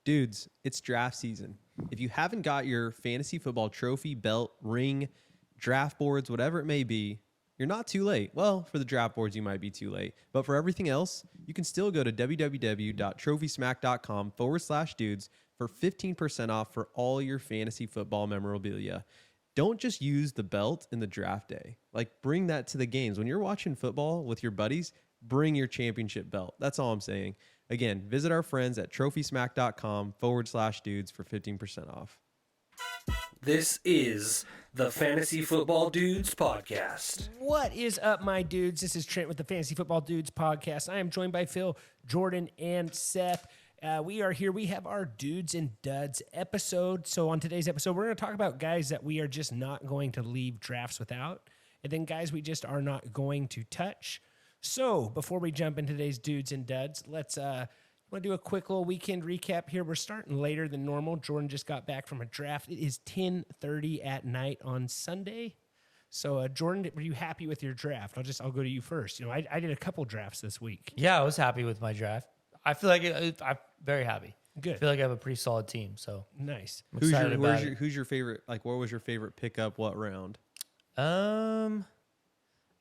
Dudes, it's draft season. If you haven't got your fantasy football trophy, belt, ring, draft boards, whatever it may be, you're not too late. Well, for the draft boards, you might be too late. But for everything else, you can still go to www.trophysmack.com/dudes for 15% off for all your fantasy football memorabilia. Don't just use the belt in the draft day. Like, bring that to the games. When you're watching football with your buddies, bring your championship belt. That's all I'm saying. Again, visit our friends at trophysmack.com/dudes for 15% off. This is the Fantasy Football Dudes podcast. What is up, my dudes? This is Trent with the Fantasy Football Dudes podcast. I am joined by Phil, Jordan, and Seth. We are here. We have our Dudes and Duds episode. So on today's episode, we're going to talk about guys that we are just not going to leave drafts without, and then guys we just are not going to touch. So before we jump into today's Dudes and Duds, let's want to do a quick little weekend recap here. We're starting later than normal. Jordan just got back from a draft. It is 10:30 at night on Sunday. So Jordan, were you happy with your draft? I'll go to you first. You know, I did a couple drafts this week. Yeah, I was happy with my draft. I feel like I'm very happy. Good. I feel like I have a pretty solid team, so Nice. I'm excited about it. Who's your favorite? Like, what was your favorite pickup? What round? I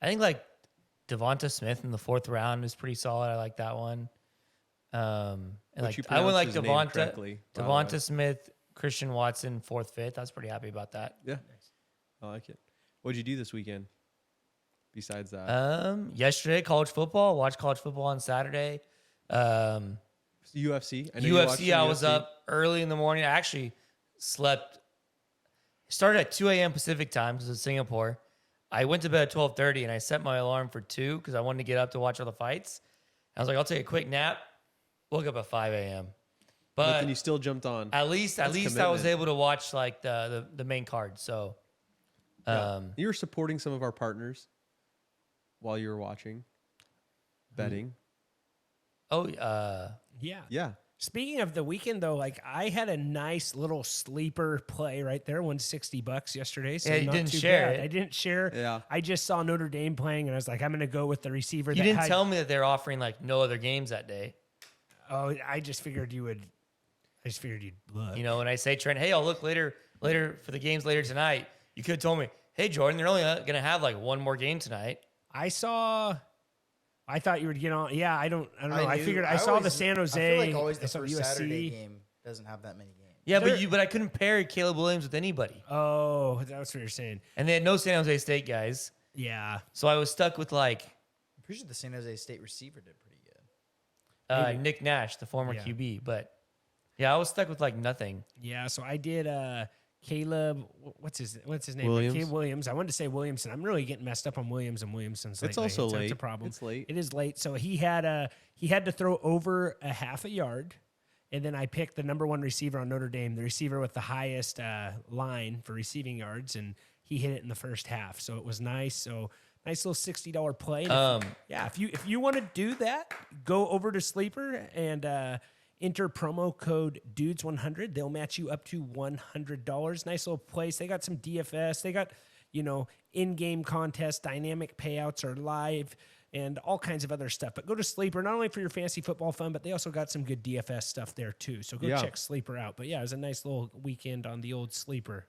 think like Devonta Smith in the 4th round is pretty solid. I like that one. And Which you like I went like pronounced his name correctly, by the way. Devonta Smith, Christian Watson, 4th, 5th. I was pretty happy about that. Yeah, I like it. What'd you do this weekend? Besides that, Yesterday, college football. Watched college football on Saturday. UFC. I know you watched UFC. I was UFC. up early in the morning. I actually slept. Started at 2 a.m. Pacific time because it's Singapore. I went to bed at 12:30 and I set my alarm for 2 because I wanted to get up to watch all the fights. I was like, I'll take a quick nap. Woke up at 5 a.m. But then you still jumped on. At least I was commitment. able to watch like the main card. So You were supporting some of our partners while you were watching, betting. Yeah. Yeah. Speaking of the weekend, though, like I had a nice little sleeper play right there, won $60 yesterday. So Yeah, you not didn't too share bad. it. I didn't share. Yeah. I just saw Notre Dame playing, and I was like, I'm going to go with the receiver. you didn't tell me that they're offering like no other games that day. Oh, I just figured you would. I just figured you'd look. You know, when I say Trent, hey, I'll look later for the games later tonight. You could have told me, hey, Jordan, they're only gonna have like one more game tonight. I thought you would get on. Yeah, I don't know. I figured I saw always- the San Jose. I feel like always I the saw first USC. Saturday game doesn't have that many games. Yeah, They're- but I couldn't pair Caleb Williams with anybody, Oh, that's what you're saying. and they had no San Jose State guys, Yeah. so I was stuck with like I'm pretty sure the San Jose State receiver did pretty good. Nick Nash, the former Yeah. QB. But yeah, I was stuck with like nothing. Yeah, so I did Caleb, what's his name? Williams. Caleb Williams. I wanted to say Williamson. I'm really getting messed up on Williams and Williamson's It's lately. also It's late. a problem. It's late. It is late. So he had to throw over a half a yard, and then I picked the number 1 receiver on Notre Dame, the receiver with the highest line for receiving yards, and he hit it in the first half. So it was nice. So nice little $60 play. And if you want to do that, go over to Sleeper and enter promo code DUDES100. They'll match you up to $100. Nice little place. They got some DFS. They got, in-game contests, dynamic payouts are live, and all kinds of other stuff. But go to Sleeper, not only for your fantasy football fun, but they also got some good DFS stuff there too. So go check Sleeper out. But yeah, it was a nice little weekend on the old Sleeper.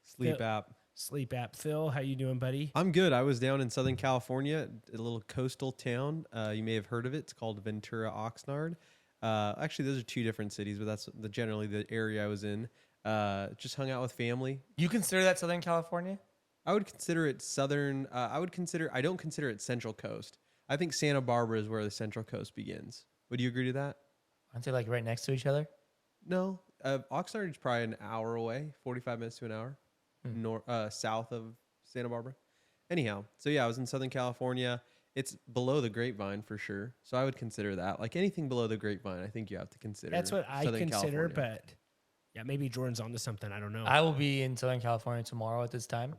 Sleep Yeah. app. Sleep app. Phil, how you doing, buddy? I'm good. I was down in Southern California, a little coastal town. You may have heard of it. It's called Ventura, Oxnard. Actually, those are 2 different cities, but that's generally the area I was in. Just hung out with family. You consider that Southern California? I would consider it southern. I don't consider it Central Coast. I think Santa Barbara is where the Central Coast begins. Would you agree to that? Aren't they like right next to each other? No. Oxnard is probably an hour away, 45 minutes to an hour, south of Santa Barbara. Anyhow, so yeah, I was in Southern California. It's below the Grapevine for sure. So I would consider that. Like anything below the Grapevine, I think you have to consider. That's what I Southern consider, California. but yeah, maybe Jordan's onto something. I don't know. I will be in Southern California tomorrow at this time.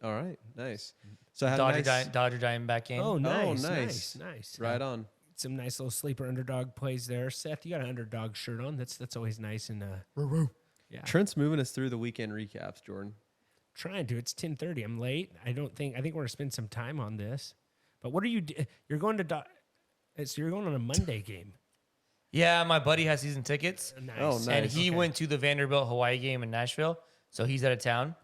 All right, nice. So I had Dodger a nice, Diamondback game. Oh, nice, nice. nice. right on. Some nice little sleeper underdog plays there. Seth, you got an underdog shirt on. That's always nice. And yeah, Trent's moving us through the weekend recaps, Jordan. trying to. It's 10:30. I'm late. I think we're gonna spend some time on this. But what are you? You're going to. So you're going on a Monday game. Yeah, my buddy has season tickets. Nice. Oh, nice. And he went to the Vanderbilt Hawaii game in Nashville, so he's out of town.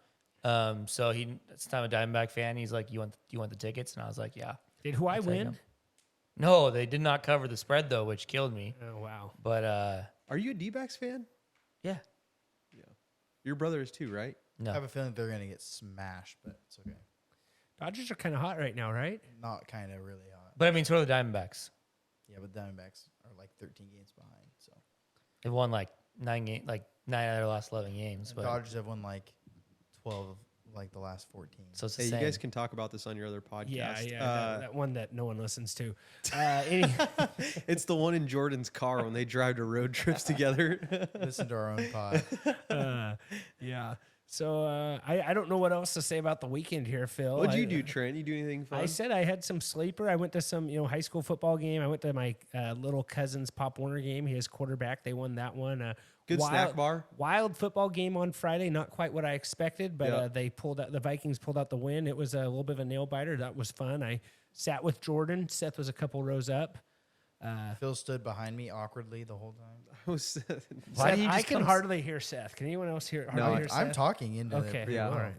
So that's the time a Diamondback fan. He's like, "You want the tickets?" And I was like, "Yeah." Did Hawaii take win? them. No, they did not cover the spread though, which killed me. Oh wow. But Are you a D-backs fan? yeah, Your brother is too, right? I no. have a feeling they're gonna get smashed, but it's okay. Dodgers are kind of hot right now, right? Not kind of really hot. But I mean, so are the Diamondbacks. Yeah, but Diamondbacks are like 13 games behind. So They won like 9 out of their last 11 games. the But Dodgers have won like 12 of like the last 14. so it's the Hey, same. you guys can talk about this on your other podcast. Yeah, that one that no one listens to. Any, It's the one in Jordan's car when they drive to road trips together. Listen to our own pod. yeah. So I don't know what else to say about the weekend here, Phil. What'd you do, Trent? You do anything fun? I said I had some sleeper. I went to some high school football game. I went to my little cousin's Pop Warner game. He is quarterback. They won that one. Good snack bar. Wild football game on Friday. Not quite what I expected, but Yeah. they pulled out. The Vikings pulled out the win. It was a little bit of a nail biter. That was fun. I sat with Jordan. Seth was a couple rows up. Phil stood behind me awkwardly the whole time. Why Seth, do you I just can come- hardly hear Seth. Can anyone else hear? No, hardly hear I'm Seth? talking into Okay. the Yeah. All right.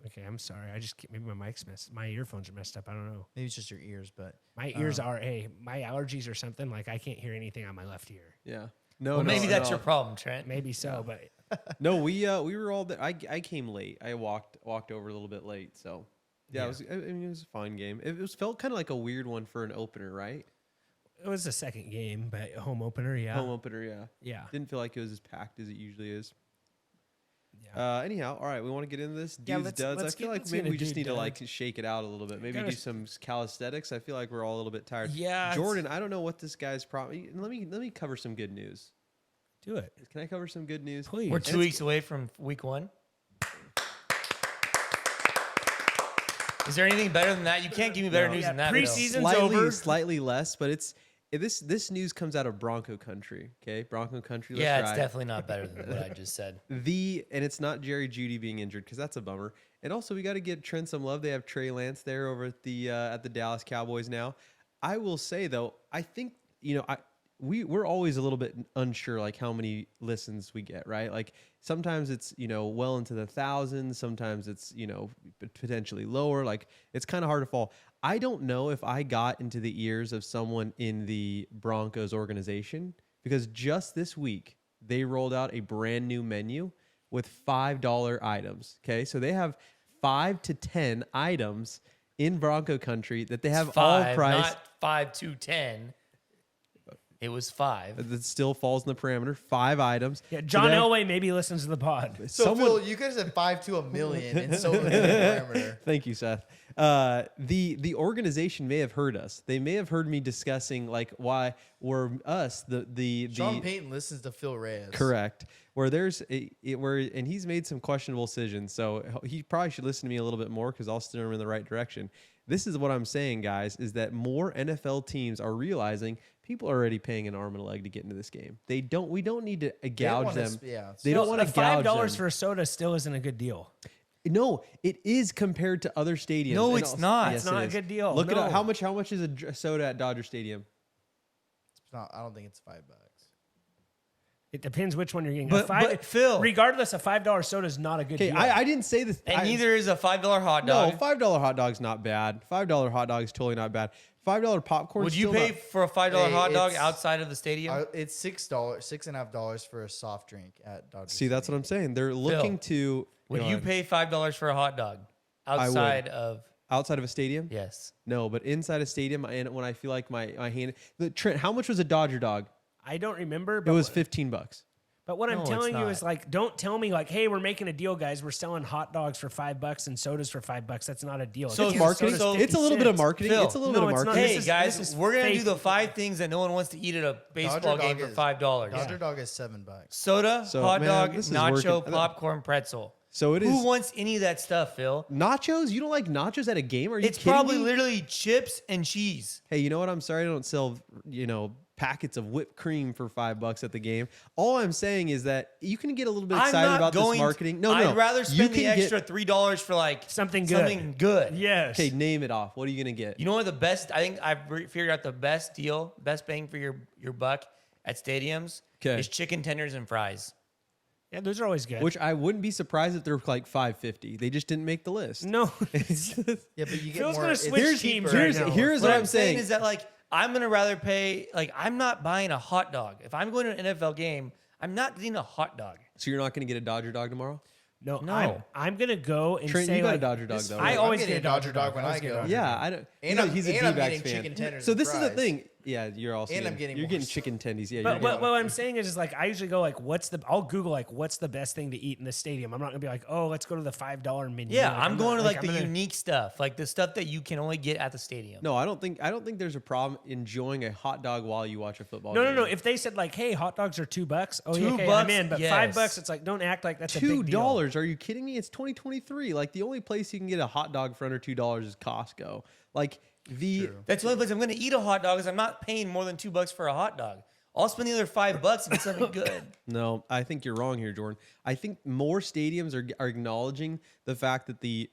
Okay. I'm sorry. I just maybe my mic's messed. My earphones are messed up. I don't know. Maybe it's just your ears, but My ears are my allergies or something. Like I can't hear anything on my left ear. Yeah. No, well, no, maybe that's no. your problem, Trent. Maybe so, but No, we were all there. I came late. I walked over a little bit late. So yeah, it was. I mean, it was a fun game. It was felt kind of like a weird one for an opener, right? it was the second game, but home opener. Yeah. Home opener, yeah. Yeah. Didn't feel like it was as packed as it usually is. Yeah. Anyhow, all right, we want to get into this. Yeah, Dudes, let's- duds. let's I feel get- like let's maybe get we into just need to dude like shake it out a little bit. Maybe Gotta do some calisthenics. I feel like we're all a little bit tired. Yeah, Jordan, I don't know what this guy's problem. Let me cover some good news. Do it, Can I cover some good news? please. We're 2 weeks away from week 1. Is there anything better than that? You can't give me better No. news Yeah, than that. though. preseason- Season's over. Slightly less, but this news comes out of Bronco country. Okay, Bronco country. Let's Yeah, it's ride. definitely not better than what I just said. And it's not Jerry Jeudy being injured because that's a bummer. And also we got to give Trent some love. They have Trey Lance there over at the Dallas Cowboys now. I will say though, I think we're always a little bit unsure like how many listens we get, right? Like sometimes it's well into the thousands, sometimes it's potentially lower. Like it's kind of hard to fall. I don't know if I got into the ears of someone in the Broncos organization because just this week they rolled out a brand new menu with $5 items. Okay, so they have 5 to 10 items in Bronco country that they have all Five, priced. not 5 to 10. It was 5. That still falls in the parameter. 5 items. Yeah, So John they have- Elway maybe listens to the pod. so someone- Phil, you guys have 5 to a million in so many parameter. Thank you, Seth. The organization may have heard us. They may have heard me discussing like why we're us the Sean Payton listens to Phil Reyes. correct where there's and he's made some questionable decisions. So he probably should listen to me a little bit more because I'll steer him in the right direction. This is what I'm saying, guys, is that more NFL teams are realizing people are already paying an arm and a leg to get into this game. We don't need to gouge wanna them. yeah. They don't want to gouge $5 them. for a soda still isn't a good deal. No, it is compared to other stadiums. No, And it's also- not. Yes, It's not it a is. good deal. Look it No. up. How much is a soda at Dodger Stadium? It's not, I don't think it's $5. It depends which one you're getting. But Phil- regardless, a $5 soda is not a good Okay, deal. I didn't say this. And neither is a $5 hot No, dog. $5 hot dog's not bad. $5 hot dog is totally not bad. $5 popcorn. Would you pay for a $5 Hey, hot dog it's- outside of the stadium? It's $6.50 for a soft drink at Dodger. See, that's what I'm saying. They're looking to. Would go you ahead. pay $5 for a hot dog outside of? outside of a stadium? Yes. No, but inside a stadium, and when I feel like my hand. Trent, how much was a Dodger dog? I don't remember. It But was $15. But what No, I'm it's telling you not. is like, don't tell me like, hey, we're making a deal, guys. We're selling hot dogs for $5 and sodas for $5. That's not a deal. So It's It's marketing. so- It's a little bit of 50 marketing. Phil, It's a little no, bit of it's not. marketing. Hey This is- guys, this is we're gonna do fake. the 5 things that no one wants to eat at a baseball game for $5. Dodger dog is $7. Soda, So, hot man, dog, this is nacho, working. popcorn, pretzel. So it is. Who wants any of that stuff, Phil? Nachos? You don't like nachos at a game? Are you It's kidding probably me? literally chips and cheese. Hey, you know what? I'm sorry I don't sell, packets of whipped cream for $5 at the game. All I'm saying is that you can get a little bit I'm excited not about going. this marketing. No, I'd rather spend the can get- extra $3 for like Something good. Something good. Yes. Okay, name it off. What are you gonna get? You know what the best? I think I've figured out the best deal, best bang for your buck at stadiums 'Kay. is chicken tenders and fries. Yeah, those are always good. Which I wouldn't be surprised if they're like $5.50. They just didn't make the list. no, Yeah, but you get Phil's more. gonna it's switch cheaper. teams right now. Here's What what I'm I'm saying saying. is that like I'm gonna rather pay like I'm not buying a hot dog. If I'm going to an NFL game, I'm not getting a hot dog. So you're not going to get a Dodger dog tomorrow? no, No. I'm gonna go and Trent, say you got a like, Dodger dog This- though. I right? always I'm getting get a Dodger dog when always I get a go. Dodger Yeah, dog. I don't. And I'm- he's a and I'm D-backs getting fan. chicken tenders So and this is the fries. thing. Yeah, you're also. And I'm getting you're more getting stuff. chicken tendies. Yeah, But you're what I'm saying is like I usually go like, I'll Google like what's the best thing to eat in the stadium. I'm not gonna be like, oh, let's go to the $5 menu. Yeah, Like, I'm not- going to like I'm the gonna- unique stuff, like the stuff that you can only get at the stadium. No, I don't think there's a problem enjoying a hot dog while you watch a football No, game. no, no. If they said like, hey, hot dogs are $2, oh yeah, $2, okay, I'm in. But yes. $5, it's like, don't act like that's a big deal. $2? Are you kidding me? It's 2023. Like the only place you can get a hot dog for under $2 is Costco. Like That's the only place I'm going to eat a hot dog is I'm not paying more than $2 for a hot dog. I'll spend the other $5 and get something good. No, I think you're wrong here, Jordan. I think more stadiums are acknowledging the fact that the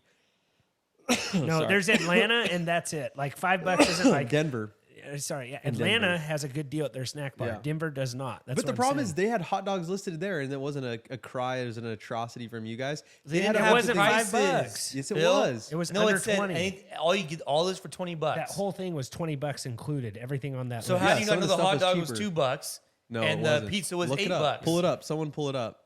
No, there's Atlanta, and that's it. Like $5 isn't like. Denver. Sorry, yeah, And Atlanta Denver. has a good deal at their snack bar. Yeah. Denver does not. That's But the what I'm problem saying. is they had hot dogs listed there, and it wasn't a cry. It was an atrocity from you guys. They had didn't a have wasn't prices. $5. Yes, it Phil. was. It was No, under it said 20. all you get all this for $20. That whole thing was $20 included. Everything on that. So list. how Yeah, do you some not of know the the stuff hot was dog was cheaper. $2 No, and it the wasn't. pizza was Look it $8? up. Pull it up. Someone pull it up.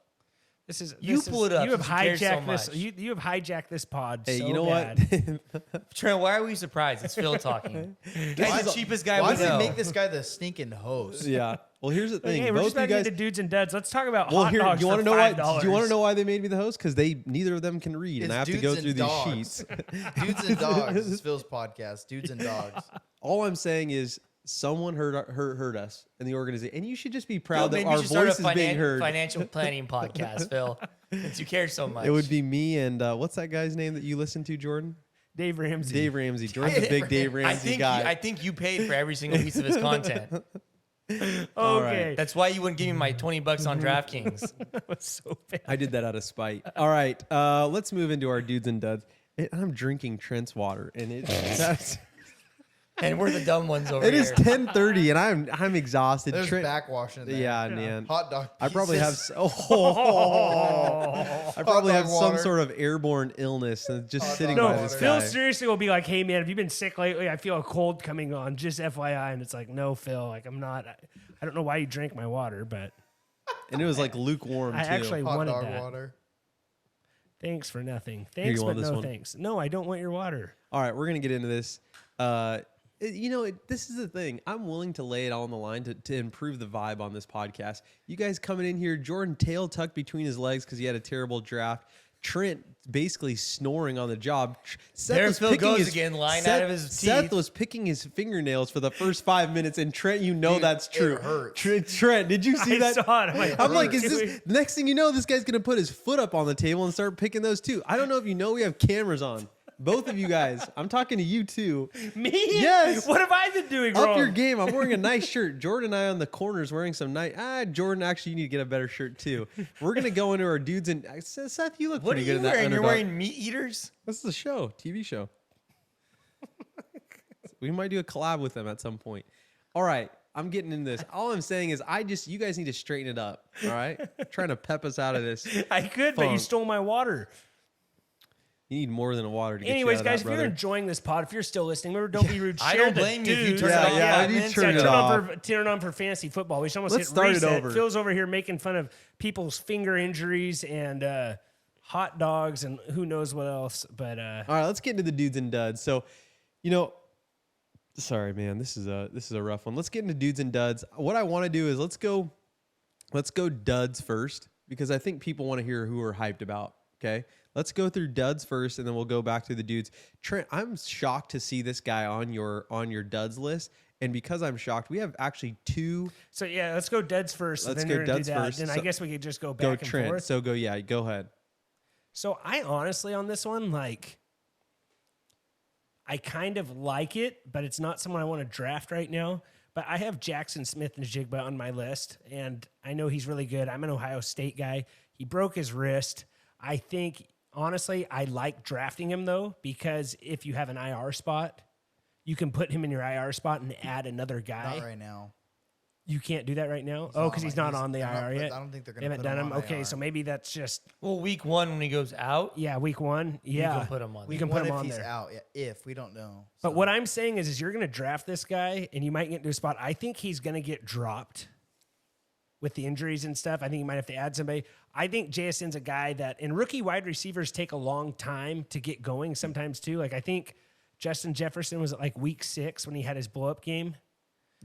This is You pull it up You have since you care so hijacked this. much. You have hijacked this pod. Hey, so you know bad. what? Trent, why are we surprised? It's Phil talking. Guy's the cheapest guy Why we does it know. make this guy the stinking host? Yeah. Well, here's the thing. Hey, we're Both just you about to guys. get to dudes and duds. Let's talk about Well, hot here, dogs you want for to know why? $5. Do you want to know why they made me the host? Because neither of them can read, and It's I have to Dudes go and through Dogs. these sheets. Dudes and Dogs. This is Phil's podcast. Dudes and Dogs. All I'm saying is someone heard us in the organization, and you should just be Phil, proud that maybe our you should start voice a is being heard. financial planning podcast, Phil, since you care so much. It would be me and what's that guy's name that you listen to, Jordan? Dave Ramsey. Dave Ramsey. Jordan's a big Dave Ramsey guy. I think you paid for every single piece of his content. All Okay. right. That's why you wouldn't give me my $20 on DraftKings. That was so bad. I did that out of spite. All right, let's move into our dudes and duds. I'm drinking Trent's water, and And we're the dumb ones over it here. is 10:30, and I'm exhausted. There's Trent, backwashing there. yeah, man. Hot dog. I probably have. pieces. I probably dog have water. some sort of airborne illness and just Hot sitting dog by No, this water. Phil guy. seriously will be like, "Hey man, have you been sick lately? I feel a cold coming on. Just FYI." And it's like, "No, Phil. Like I'm not. I don't know why you drank my water, but And it was like lukewarm I too. actually Hot wanted dog that. water. Thanks for nothing. you Thanks, want but this no one? thanks. No, I don't want your water. All right, we're gonna get into this. This is the thing. I'm willing to lay it all on the line to improve the vibe on this podcast. You guys coming in here, Jordan tail tucked between his legs because he had a terrible draft. Trent basically snoring on the job. Seth There was Phil picking goes again, lying out of his Seth teeth. was picking his fingernails for the first 5 minutes, and Trent, you know Dude, that's it true. hurts. Trent, did you see I that? saw it. I'm like, I'm like, is dude. this next thing you know, this guy's gonna put his foot up on the table and start picking those too. I don't know if you know we have cameras on. Both of you guys. I'm talking to you too. Me? Yes. What have I been doing Up wrong? your game. I'm wearing a nice shirt. Jordan and I on the corners wearing some nice. Jordan, actually, you need to get a better shirt too. We're gonna go into our dudes and Seth, you look What are pretty you good in that wearing? You're underdog. wearing meat eaters? This is a show, TV show. We might do a collab with them at some point. All right, I'm getting in this. All I'm saying is, you guys need to straighten it up. All right, trying to pep us out of this. I could, but you Funk. stole my water. You need more than a water to get Anyways, you out of guys, that, if you're brother. enjoying this pod, if you're still listening, remember, don't be rude. I Share don't the blame you if you dudes. turn it Yeah, off. yeah, I I'm need to in. turn it Turn off. turn on for fantasy football. We should almost Let's hit start it reset. over. Phil's over here making fun of people's finger injuries and hot dogs and who knows what else. But All right, let's get into the dudes and duds. So, sorry, man, this is a rough one. Let's get into dudes and duds. What I want to do is let's go duds first because I think people want to hear who we're hyped about. Okay, let's go through duds first, and then we'll go back to the dudes. Trent, I'm shocked to see this guy on your duds list, and because I'm shocked, we have actually two. so yeah, let's go duds first. Let's and then go you're gonna duds do that. first. Then I So- guess we could just go back Go and Trent. forth. So go ahead. So I honestly on this one, like, I kind of like it, but it's not someone I want to draft right now. But I have Jackson Smith and Jigba on my list, and I know he's really good. I'm an Ohio State guy. He broke his wrist. I think, honestly, I like drafting him, though, because if you have an IR spot, you can put him in your IR spot and add another guy. Not right now. You can't do that right now? He's Oh, because he's not like- on the they're not- IR yet? I don't think they're They going to haven't put done him him? on Okay, IR. so maybe that's just, Well, week 1 when he goes out, yeah, week 1. you Yeah. can put him on. We We can can put him if on he's there. out. Yeah, if we don't know. But So, what I'm saying is you're going to draft this guy and you might get into a spot. I think he's going to get dropped with the injuries and stuff. I think you might have to add somebody. I think JSN's a guy that, and rookie wide receivers take a long time to get going sometimes too. Like I think Justin Jefferson was at like week 6 when he had his blow up game.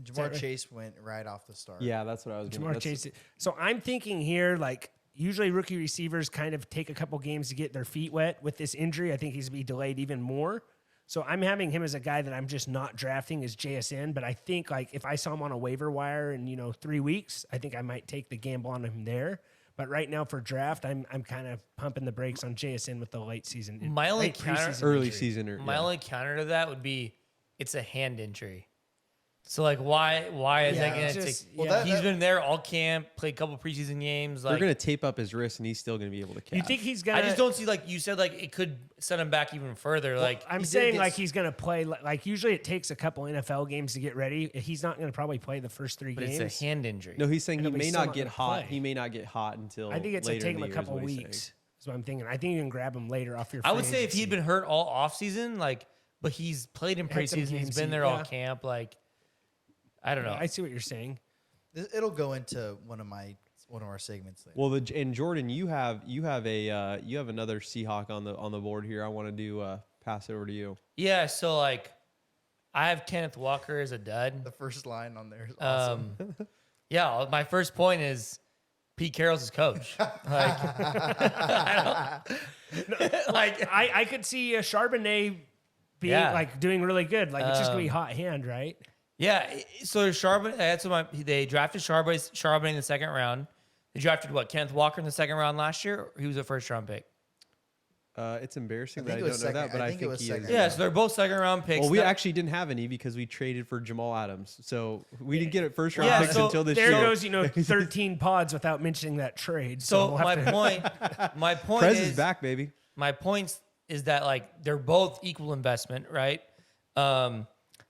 Jamar right? Chase went right off the start. Yeah, that's what I was going Jamar Chase. So I'm thinking here, like usually rookie receivers kind of take a couple games to get their feet wet. With this injury, I think he's going to be delayed even more. So I'm having him as a guy that I'm just not drafting as JSN. But I think like if I saw him on a waiver wire in 3 weeks, I think I might take the gamble on him there. But right now for draft, I'm kind of pumping the brakes on JSN with the late season. My only late counter- preseason early injury. season. Or, My yeah. only counter to that would be it's a hand injury. So like why is that Yeah, going to just- take? Well, yeah. He's been there all camp, played a couple preseason games. They're Like going to tape up his wrist, and he's still going to be able to catch. You think he's I gonna? just don't see like you said like it could set him back even further. Like I'm He did saying get like s- he's gonna play. Like usually it takes a couple NFL games to get ready. He's not gonna probably play the first 3 but games. it's a hand injury. No, he's saying I he know, but may he's still not not get gonna hot. play. He may not get hot until I think it's gonna later take in him a the year is couple what he's weeks. saying. That's what I'm thinking. I think you can grab him later off your. I free would say if he had agency. been hurt all off season, like, but he's played in Had some preseason, he's games, been there all yeah. camp. Like, I don't know. I see what you're saying. It'll go into one of our segments later. Well, and Jordan, you have another Seahawk on the board here. I want to do pass it over to you. Yeah, so like, I have Kenneth Walker as a dud. The first line on there is awesome. Yeah, my first point is Pete Carroll's his coach. Like, like I could see a Charbonnet being Yeah. like doing really good. Like it's just gonna be hot hand, right? yeah. So Charbonnet, that's what they drafted Charbonnet in the second round. They drafted what Kenneth Walker in the second round last year. He was a first round pick. It's embarrassing I that I think it don't was know that, second- but I I think it think was he second. is. Yeah, so they're both second round picks. Well, we That- actually didn't have any because we traded for Jamal Adams, so we didn't get it first round Yeah, picks so until this There year. goes 13 pods without mentioning that trade. So we'll have my point Prez is is back, baby. my point is that like they're both equal investment, right?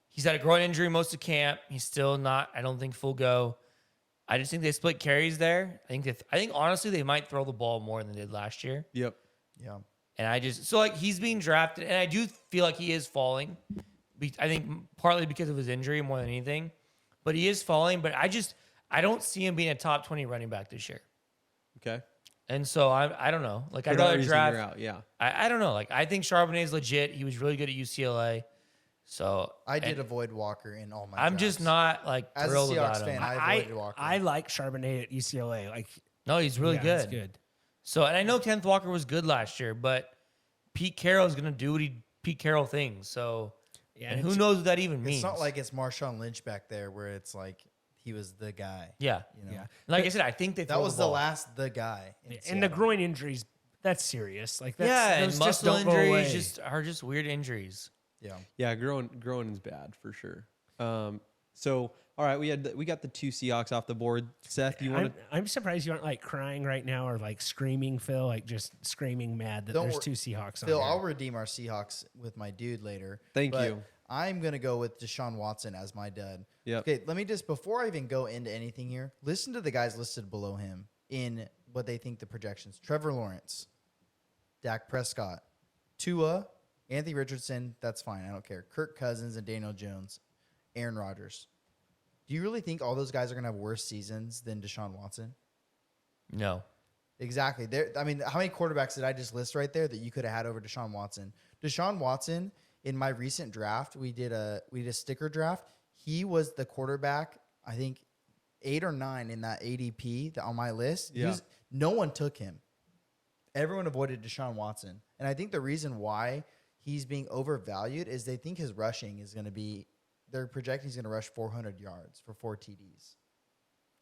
He's had a groin injury most of camp. He's still not, I don't think, full go. I just think they split carries there. I think honestly they might throw the ball more than they did last year. Yep. Yeah. And I just so like he's being drafted, and I do feel like he is falling. I think partly because of his injury more than anything, but he is falling. But I don't see him being a top 20 running back this year. Okay. And so I don't know. Like For I'd that rather reason, draft. you're out. Yeah. I don't know. Like I think Charbonnet is legit. He was really good at UCLA. So I did and avoid Walker in all my I'm just drafts. not like As a thrilled Seahawks about him. fan, I I avoided Walker. I like Charbonnet at UCLA. Like No, he's really yeah, good. it's good. So and I know Kenneth Walker was good last year, but Pete Carroll is gonna do what Pete Carroll things. So Yeah, and and who it's- knows what that even means? It's not like it's Marshawn Lynch back there where it's like he was the guy. yeah. You know? Yeah. Like I said, I think they That throw was the the ball. last the guy. in And the Seattle. groin injuries, that's serious. Like that's, Yeah, and those just muscle don't go away. injuries are just weird injuries. Yeah. Yeah. Growing is bad for sure. So all right, we got the 2 Seahawks off the board. Seth, you want to? I'm surprised you aren't like crying right now or like screaming, Phil, like just screaming mad that Don't there's wor- 2 Seahawks on Phil, there. I'll redeem our Seahawks with my dude later. Thank but you. I'm gonna go with Deshaun Watson as my dud. Yep. Okay, let me just before I even go into anything here, listen to the guys listed below him in what they think the projections. Trevor Lawrence, Dak Prescott, Tua, Anthony Richardson, that's fine. I don't care. Kirk Cousins and Daniel Jones, Aaron Rodgers. Do you really think all those guys are gonna have worse seasons than Deshaun Watson? No. Exactly. I mean, how many quarterbacks did I just list right there that you could have had over Deshaun Watson? Deshaun Watson, in my recent draft, we did a sticker draft. He was the quarterback, I think 8 or 9 in that ADP on my list. Yeah. No one took him. Everyone avoided Deshaun Watson. And I think the reason why he's being overvalued is they think his rushing is going to be, they're projecting he's going to rush 400 yards for 4 TDs.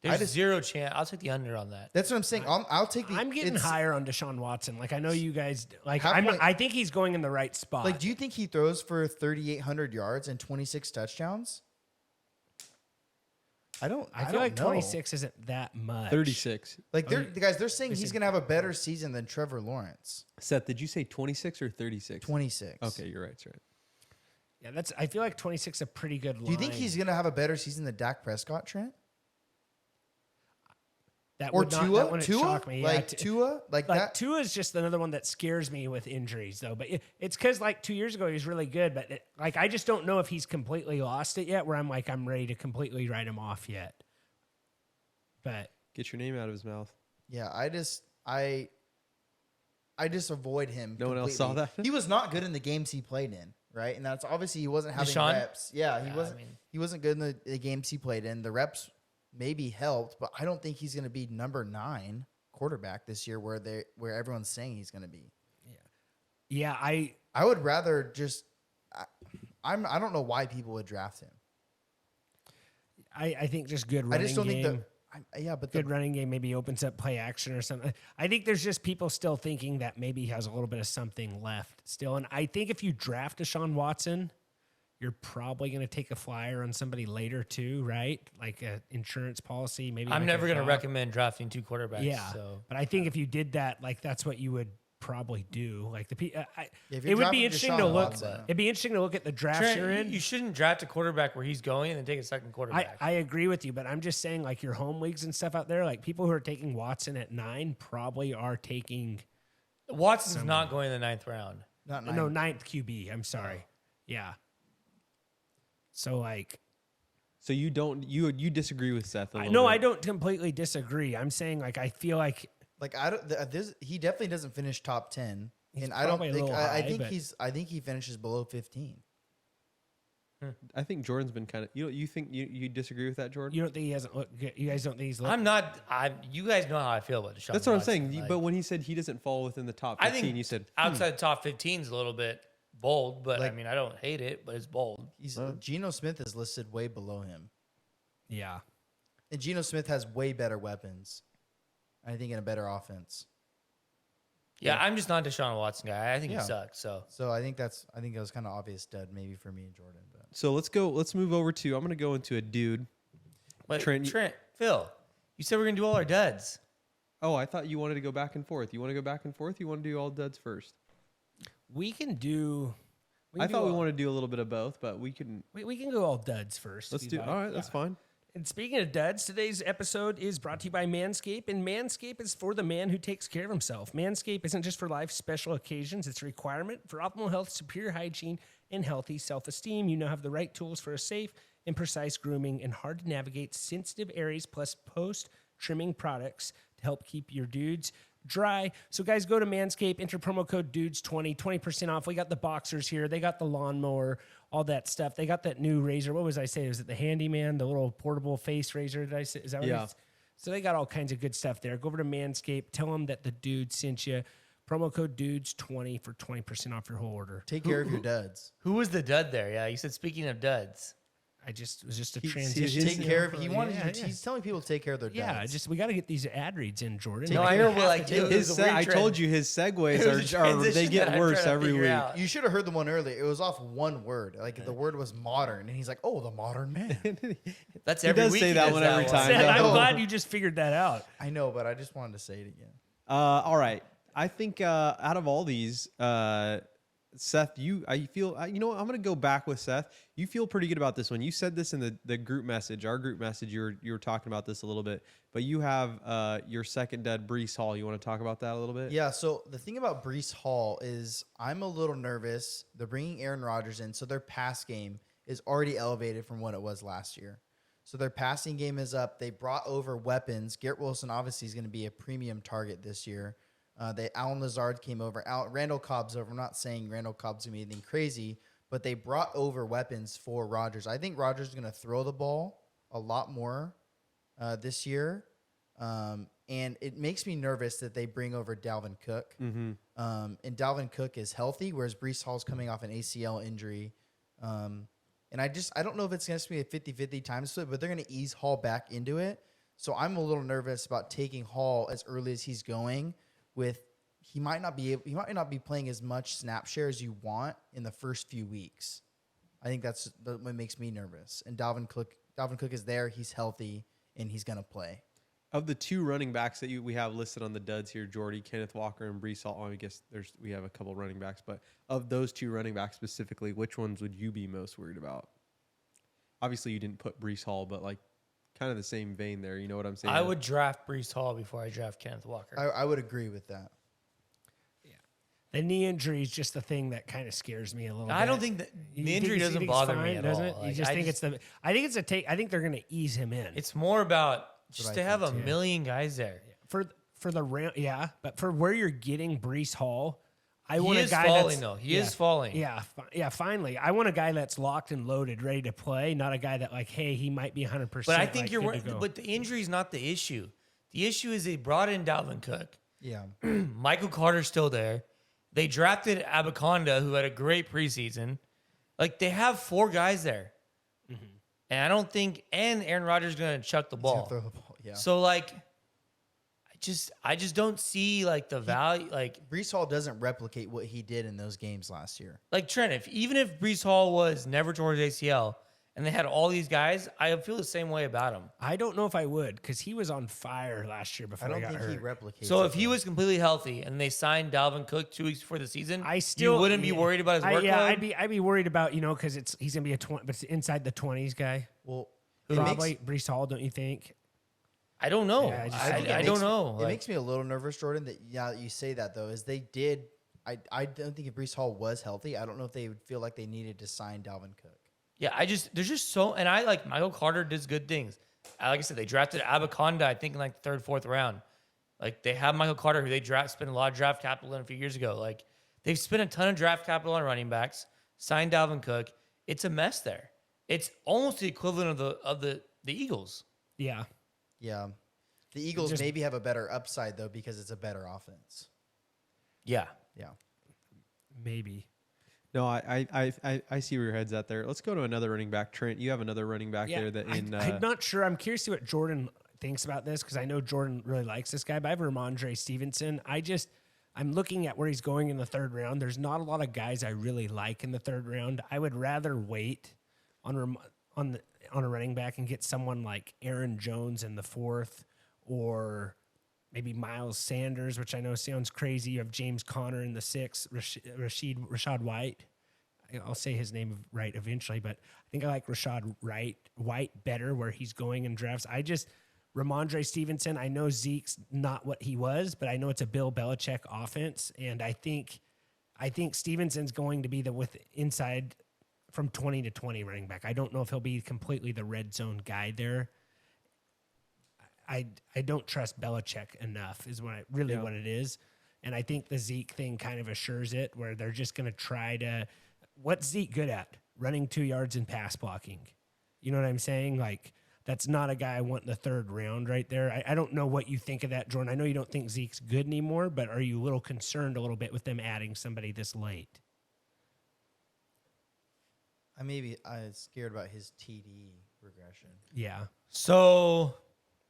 There's zero chance. I'll take the under on that. That's what I'm saying. I'll take the. I'm getting it's- higher on Deshaun Watson. Like I know you guys like. Halfway- I think he's going in the right spot. Like, do you think he throws for 3,800 yards and 26 touchdowns? I feel don't like know. 26 isn't that much. 36. Like, they're saying he's gonna have a better season than Trevor Lawrence. Seth, did you say 26 or 36? 26. Okay, you're right. That's right. Yeah, that's. I feel like 26 is a pretty good line. Do you think he's gonna have a better season than Dak Prescott, Trent? That Or would not, that Tua, wouldn't Tua, shock me. like Yeah, Tua, like Like that. Tua is just another one that scares me with injuries, though. But it's because like 2 years ago he was really good, but like I just don't know if he's completely lost it yet. Where I'm like I'm ready to completely write him off yet. But Get your name out of his mouth. Yeah, I just avoid him. No one else saw completely. that? He was not good in the games he played in, right? And that's obviously he wasn't having Deshaun? reps. Yeah, he Yeah, I wasn't. mean- He wasn't good in the games he played in. The reps maybe helped, but I don't think he's going to be number 9 quarterback this year, where everyone's saying he's going to be. yeah, I would rather just. I don't know why people would draft him. I think just good running I just don't game. think that. Yeah, but Good running game maybe opens up play action or something. I think there's just people still thinking that maybe he has a little bit of something left still. And I think if you draft Deshaun Watson, you're probably going to take a flyer on somebody later too, right? Like an insurance policy. Maybe I'm like never a going to dog. recommend drafting 2 quarterbacks. Yeah, So but I think if you did that, like that's what you would probably do. Like if you're it would drafting be interesting Deshaun to look. Watson- It'd be interesting to look at the drafts you're Trent, in. you shouldn't draft a quarterback where he's going and then take a second quarterback. I agree with you, but I'm just saying, like your home leagues and stuff out there, like people who are taking Watson at 9 probably are taking Watson's not going in the 9th round. Not 9. no 9th QB. I'm sorry. Yeah. So like, So you don't you disagree with Seth? A little no, bit. I don't completely disagree. I'm saying like I feel like Like I don't. He definitely doesn't finish top 10, He's and I don't probably a think. little I high, think but- he's. I think he finishes below 15. I think Jordan's been kind of. You think you disagree with that, Jordan? you don't think he hasn't looked good. You guys don't think he's looked. I'm not. You guys know how I feel about Deshaun. That's what I'm Watson. saying. Like, But when he said he doesn't fall within the top I 15, think you said outside the top 15 is a little bit bold, but Like- I mean, I don't hate it, but it's bold. He's Geno Smith is listed way below him, Yeah. and Geno Smith has way better weapons. I think in a better offense. Yeah, I'm just not a Deshaun Watson guy. I think Yeah. he sucks. So So I think it was kind of obvious dud maybe for me and Jordan, but so. Let's move over to. I'm going to go into a dude. Wait, Trent, Trent, Phil, you said we're gonna do all our duds. Oh, I thought you wanted to go back and forth. You want to go back and forth? You want to do all duds first? We can do. I thought we wanted to do a little bit of both, but we can. We can go all duds first. Let's if do. you'd All like. right, that's fine. And speaking of duds, today's episode is brought to you by Manscaped. And Manscaped is for the man who takes care of himself. Manscaped isn't just for life's special occasions, it's a requirement for optimal health, superior hygiene, and healthy self esteem. You now have the right tools for a safe and precise grooming and hard to navigate sensitive areas, plus post trimming products to help keep your dudes dry. So guys, go to Manscaped, enter promo code DUDES20, 20% off. We got the boxers here. They got the lawnmower, all that stuff. They got that new razor. What was I say? Was it the Handyman, the little portable face razor? Did I say? Is that what Yeah. it's? So they got all kinds of good stuff there. Go over to Manscaped. Tell them that the dude sent you. Promo code DUDES20 for 20% off your whole order. take care of your duds. Who was the dud there? Yeah, you said speaking of duds. It was just a He- transition. Take care of. He wanted. Yeah, He's telling people to take care of their duds. Yeah, we got to get these ad reads in, Jordan. No, Like, I we know, have but like to do it it. was a weird I trend. told you his It segues was a are they transition get that I'm worse trying to every figure week. out. You should have heard the one earlier. It was off one word. Like the word was modern, and he's like, "Oh, the modern man." That's He every does week. say that does one every time. Said, I'm know. glad you just figured that out. I know, but I just wanted to say it again. All right. I think out of all these, Seth, I feel, you know what? I'm going to go back with Seth. You feel pretty good about this one. You said this in the group message, our group message. You were talking about this a little bit, but you have your second dud, Breece Hall. You want to talk about that a little bit? Yeah. So the thing about Breece Hall is I'm a little nervous. They're bringing Aaron Rodgers in, so their pass game is already elevated from what it was last year. So their passing game is up. They brought over weapons. Garrett Wilson obviously is going to be a premium target this year. Alan Lazard came over. Randall Cobb's over. I'm not saying Randall Cobb's going to be anything crazy, but they brought over weapons for Rodgers. I think Rodgers is going to throw the ball a lot more this year. And it makes me nervous that they bring over Dalvin Cook. Mm-hmm. And Dalvin Cook is healthy, whereas Breece Hall's coming off an ACL injury. And I don't know if it's going to be a 50-50 time split, but they're going to ease Hall back into it. So I'm a little nervous about taking Hall as early as he's going. He might not be playing as much snap share as you want in the first few weeks. I think that's what makes me nervous. And Dalvin Cook is there, he's healthy, and he's going to play. Of the two running backs that we have listed on the duds here, Jordy, Kenneth Walker, and Breece Hall. I guess we have a couple running backs, but of those two running backs specifically, which ones would you be most worried about? Obviously, you didn't put Breece Hall, but like kind of the same vein there. You know what I'm saying? I would draft Brees Hall before I draft Kenneth Walker. I would agree with that. The knee injury is just the thing that kind of scares me a little bit. I don't think that You the think injury you doesn't think bother it's me fine, at doesn't all. it? You Like, just I think it's the. I think it's a take. I think they're going to ease him in. It's more about just what to I have a think, too. million guys there. for the round, yeah. But for where you're getting Brees Hall, I He want a is guy falling that's, though. He yeah, is falling. Yeah, finally, I want a guy that's locked and loaded, ready to play, not a guy that like, hey, he might be 100%. But I think you're good right. to go. But the injury is not the issue. The issue is they brought in Dalvin Cook. Yeah. Michael Carter's still there. They drafted Abaconda, who had a great preseason. Like they have 4 guys there, and I don't think. And Aaron Rodgers is going to chuck the ball. Throw the ball. Yeah. So like, I just don't see like the value. Like Brees Hall doesn't replicate what he did in those games last year. Trent, even if Brees Hall was never tore his ACL and they had all these guys, I feel the same way about him. I don't know if I would because he was on fire last year before I don't got think hurt. he replicates. So it, if he though. was completely healthy and they signed Dalvin Cook 2 weeks before the season, I still you wouldn't be worried about his workload. Yeah, I'd be worried about because he's gonna be but it's inside the 20s guy. well, it Probably makes, Brees Hall, don't you think? I don't know. Yeah, I just- I think it I don't makes- know. It Like, makes me a little nervous, Jordan. That you say that though, is they did. I don't think if Brees Hall was healthy, I don't know if they would feel like they needed to sign Dalvin Cook. yeah, there's just so, and I like Michael Carter does good things. Like I said, they drafted Abaconda, I think in like the 3rd, 4th round. Like they have Michael Carter, who they spent a lot of draft capital in a few years ago. Like they've spent a ton of draft capital on running backs. Signed Dalvin Cook. It's a mess there. It's almost the equivalent of the Eagles. Yeah. Yeah, the Eagles Just- maybe have a better upside though because it's a better offense. Yeah. Yeah. Maybe. No, I see where your head's at there. Let's go to another running back. Trent, you have another running back there that in. I'm not sure. I'm curious to see what Jordan thinks about this because I know Jordan really likes this guy. But I have Ramondre Stevenson. I'm looking at where he's going in the 3rd round. There's not a lot of guys I really like in the 3rd round. I would rather wait on a running back and get someone like Aaron Jones in the 4th, or maybe Miles Sanders, which I know sounds crazy. You have James Conner in the 6th, Rashad White. I'll say his name right eventually, but I think I like Rashad White better where he's going in drafts. Ramondre Stevenson, I know Zeke's not what he was, but I know it's a Bill Belichick offense, and I think Stevenson's going to be the inside from 20 to 20 running back. I don't know if he'll be completely the red zone guy there. I don't trust Belichick enough is what it is. And I think the Zeke thing kind of assures it, where they're just going to try to, what's Zeke good at? Running 2 yards and pass blocking. You know what I'm saying? Like, that's not a guy I want in the 3rd round right there. I don't know what you think of that, Jordan. I know you don't think Zeke's good anymore, but are you a little concerned a little bit with them adding somebody this late? I'm scared about his TD regression. Yeah. So,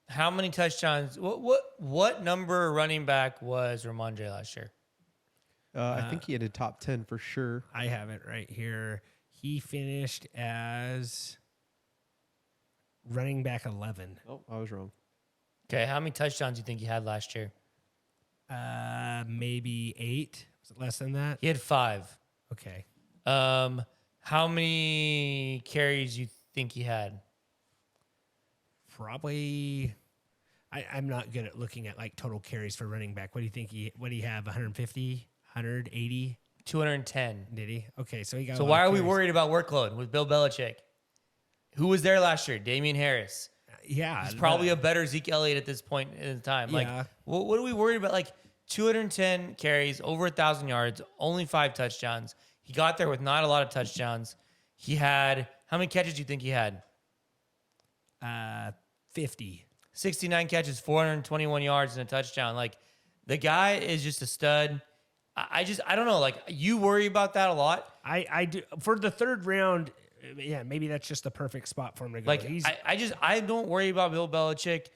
how many touchdowns? What number running back was Ramondre last year? I think he had a top 10 for sure. I have it right here. He finished as running back 11. Oh, I was wrong. Okay, how many touchdowns do you think he had last year? Maybe 8. Was it less than that? He had 5. Okay. How many carries you think he had? Probably. I'm not good at looking at like total carries for running back. What do you think what do you have? 150, 180? 210. Did he? Okay, so he got. So why are we worried about workload with Bill Belichick? Who was there last year? Damian Harris. Yeah, He's probably a better Zeke Elliott at this point in time. Like, Yeah. what are we worried about? Like 210 carries, over 1,000 yards, only 5 touchdowns. He got there with not a lot of touchdowns. He had, how many catches do you think he had? 50. 69 catches, 421 yards, and a touchdown. Like, the guy is just a stud. I don't know. Like, you worry about that a lot. I do for the 3rd round. Yeah, maybe that's just the perfect spot for him to go. Like, I don't worry about Bill Belichick.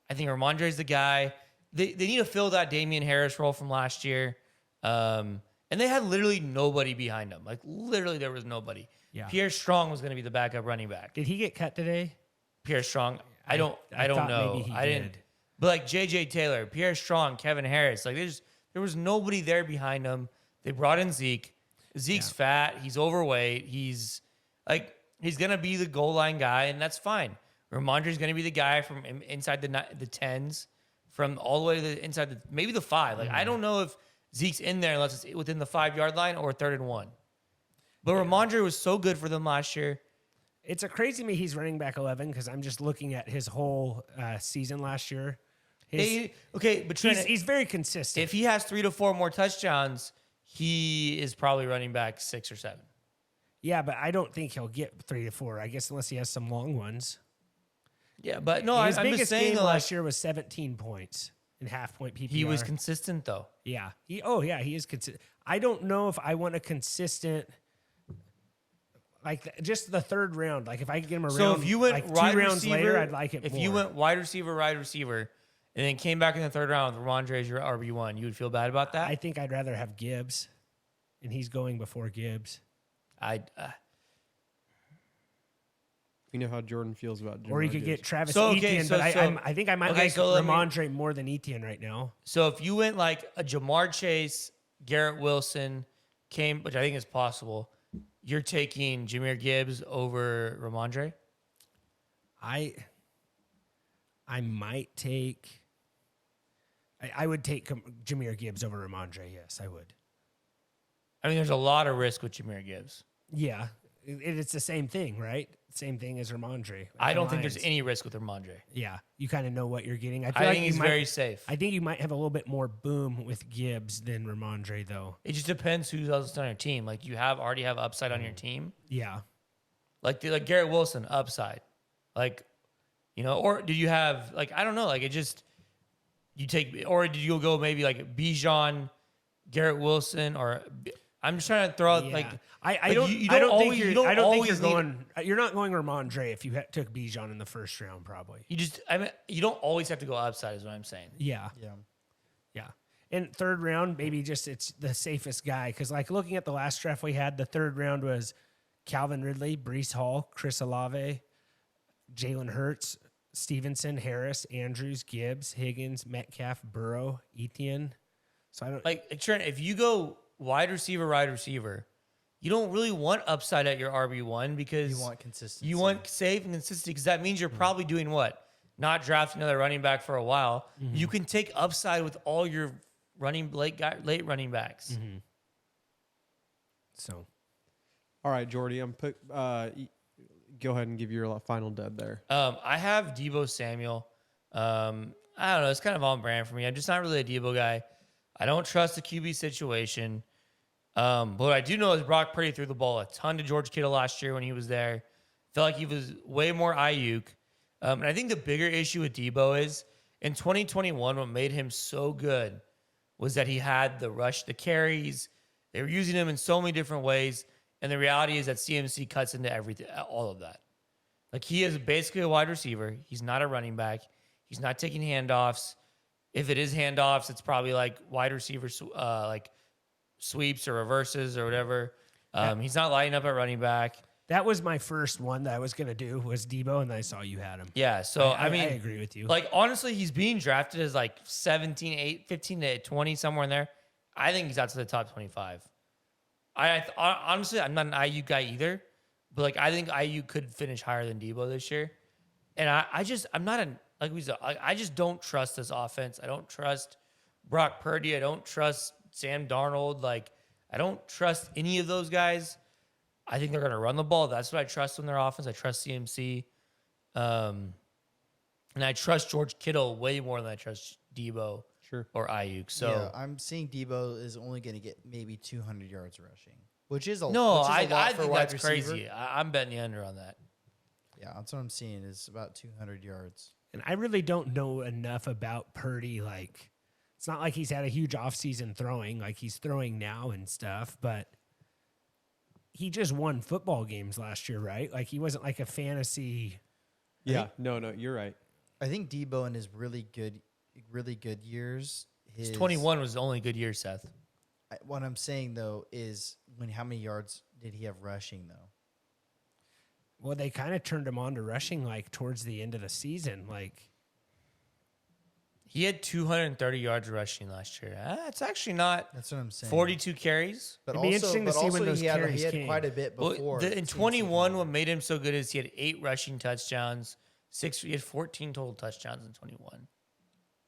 I think Ramondre's the guy. They need to fill that Damian Harris role from last year. And they had literally nobody behind him. Like, literally, there was nobody. Yeah. Pierre Strong was going to be the backup running back. Did he get cut today? Pierre Strong, I don't thought know. maybe he I didn't. did. But like J.J. Taylor, Pierre Strong, Kevin Harris, like there was nobody there behind him. They brought in Zeke. Zeke's fat. He's overweight. He's gonna be the goal line guy, and that's fine. Ramondre's going to be the guy from inside the tens, from all the way to inside maybe the 5. Like I don't know if Zeke's in there unless it's within the 5-yard line or 3rd and 1. But Ramondre was so good for them last year. It's a crazy to me he's running back 11 because I'm just looking at his whole season last year. But Trent, He's very consistent. if he has 3 to 4 more touchdowns, he is probably running back 6 or 7. Yeah, but I don't think he'll get 3 to 4. I guess unless he has some long ones. Yeah, but no, His I'm biggest just saying game like, last year was 17 points in half-point PPR. he was consistent though. Yeah. He is consistent. I don't know if I want a consistent, like just the 3rd round. Like if I could get him around, So if you went like 2 wide rounds receiver, later, I'd like it if more. you went wide receiver, and then came back in the 3rd round with Ramondre as your RB1, you would feel bad about that? I think I'd rather have Gibbs, and he's going before Gibbs. You know how Jordan feels about Jamar Or you could Gibbs. get Travis So, Etienne, but I think I might like let me- Ramondre more than Etienne right now. So if you went like a Jamar Chase, Garrett Wilson which I think is possible, you're taking Jahmyr Gibbs over Ramondre? I might take. I would take Jahmyr Gibbs over Ramondre. Yes, I would. I mean, there's a lot of risk with Jahmyr Gibbs. Yeah, it's the same thing, right? Same thing as Ramondre. I don't think Lions. there's any risk with Ramondre. Yeah, you kind of know what you're getting. I feel like think you he's might- very safe. I think you might have a little bit more boom with Gibbs than Ramondre, though. It just depends who else is on your team. Like you already have upside on your team. Yeah, Like Garrett Wilson, upside. Like, or did you have I don't know, or did you go maybe like Bijan, Garrett Wilson, or I'm just trying to throw out yeah. I but don't. you I don't always- think you're. you don't I don't think you're always need- going. You're not going Ramondre if you took Bijan in the 1st round, probably. you don't always have to go upside, is what I'm saying. Yeah. Yeah. Yeah. In 3rd round, maybe just it's the safest guy. Because, like, looking at the last draft we had, the 3rd round was Calvin Ridley, Breece Hall, Chris Olave, Jalen Hurts, Stevenson, Harris, Andrews, Gibbs, Higgins, Metcalf, Burrow, Etienne. So I don't. Like Trent, if you go wide receiver, you don't really want upside at your RB1 because You want consistency. you want safe and consistency because that means you're probably doing what? Not drafting another running back for a while. You can take upside with all your late running backs. So All right, Jordy, go ahead and give your final dud there. I have Deebo Samuel. I don't know. It's kind of on brand for me. I'm just not really a Deebo guy. I don't trust the QB situation. But what I do know is Brock Purdy threw the ball a ton to George Kittle last year when he was there. Felt like he was way more Ayuk. And I think the bigger issue with Deebo is in 2021, what made him so good was that he had the rush, the carries. They were using him in so many different ways. And the reality is that CMC cuts into everything, all of that. Like he is basically a wide receiver. He's not a running back. He's not taking handoffs. If it is handoffs, it's probably like wide receiver, like sweeps or reverses or whatever. He's not lighting up at running back. that was my first one that I was going to do was Deebo, and I saw you had him. Yeah. So I mean, I agree with you. like honestly, he's being drafted as like 15 to 20, somewhere in there. I think he's out to the top 25. Honestly, I'm not an IU guy either, but like I think IU could finish higher than Deebo this year. And I'm not like we said, I just don't trust this offense. I don't trust Brock Purdy. I don't trust Sam Darnold. Like I don't trust any of those guys. I think they're going to run the ball. That's what I trust in their offense. I trust CMC. And I trust George Kittle way more than I trust Deebo or Ayuk. So yeah, I'm seeing Deebo is only going to get maybe 200 yards rushing, which is a no, which is a I lot for a think wide that's receiver. crazy. I'm betting the under on that. Yeah, that's what I'm seeing is about 200 yards. And I really don't know enough about Purdy. Like, it's not like he's had a huge offseason throwing. Like, he's throwing now and stuff, but he just won football games last year, right? Like, he wasn't like a fantasy. Yeah, no, you're right. I think Deebo in his really good years. His 21 was the only good year, Seth. What I'm saying though is how many yards did he have rushing though? Well, they kind of turned him on to rushing like towards the end of the season. Like, He had 230 yards rushing last year. That's actually not That's what I'm saying. 42 carries. But It'd be interesting to see when those he had carries came. quite a bit Well, before. in 21, what made him so good is he had 8 rushing touchdowns, He had 14 total touchdowns in 21.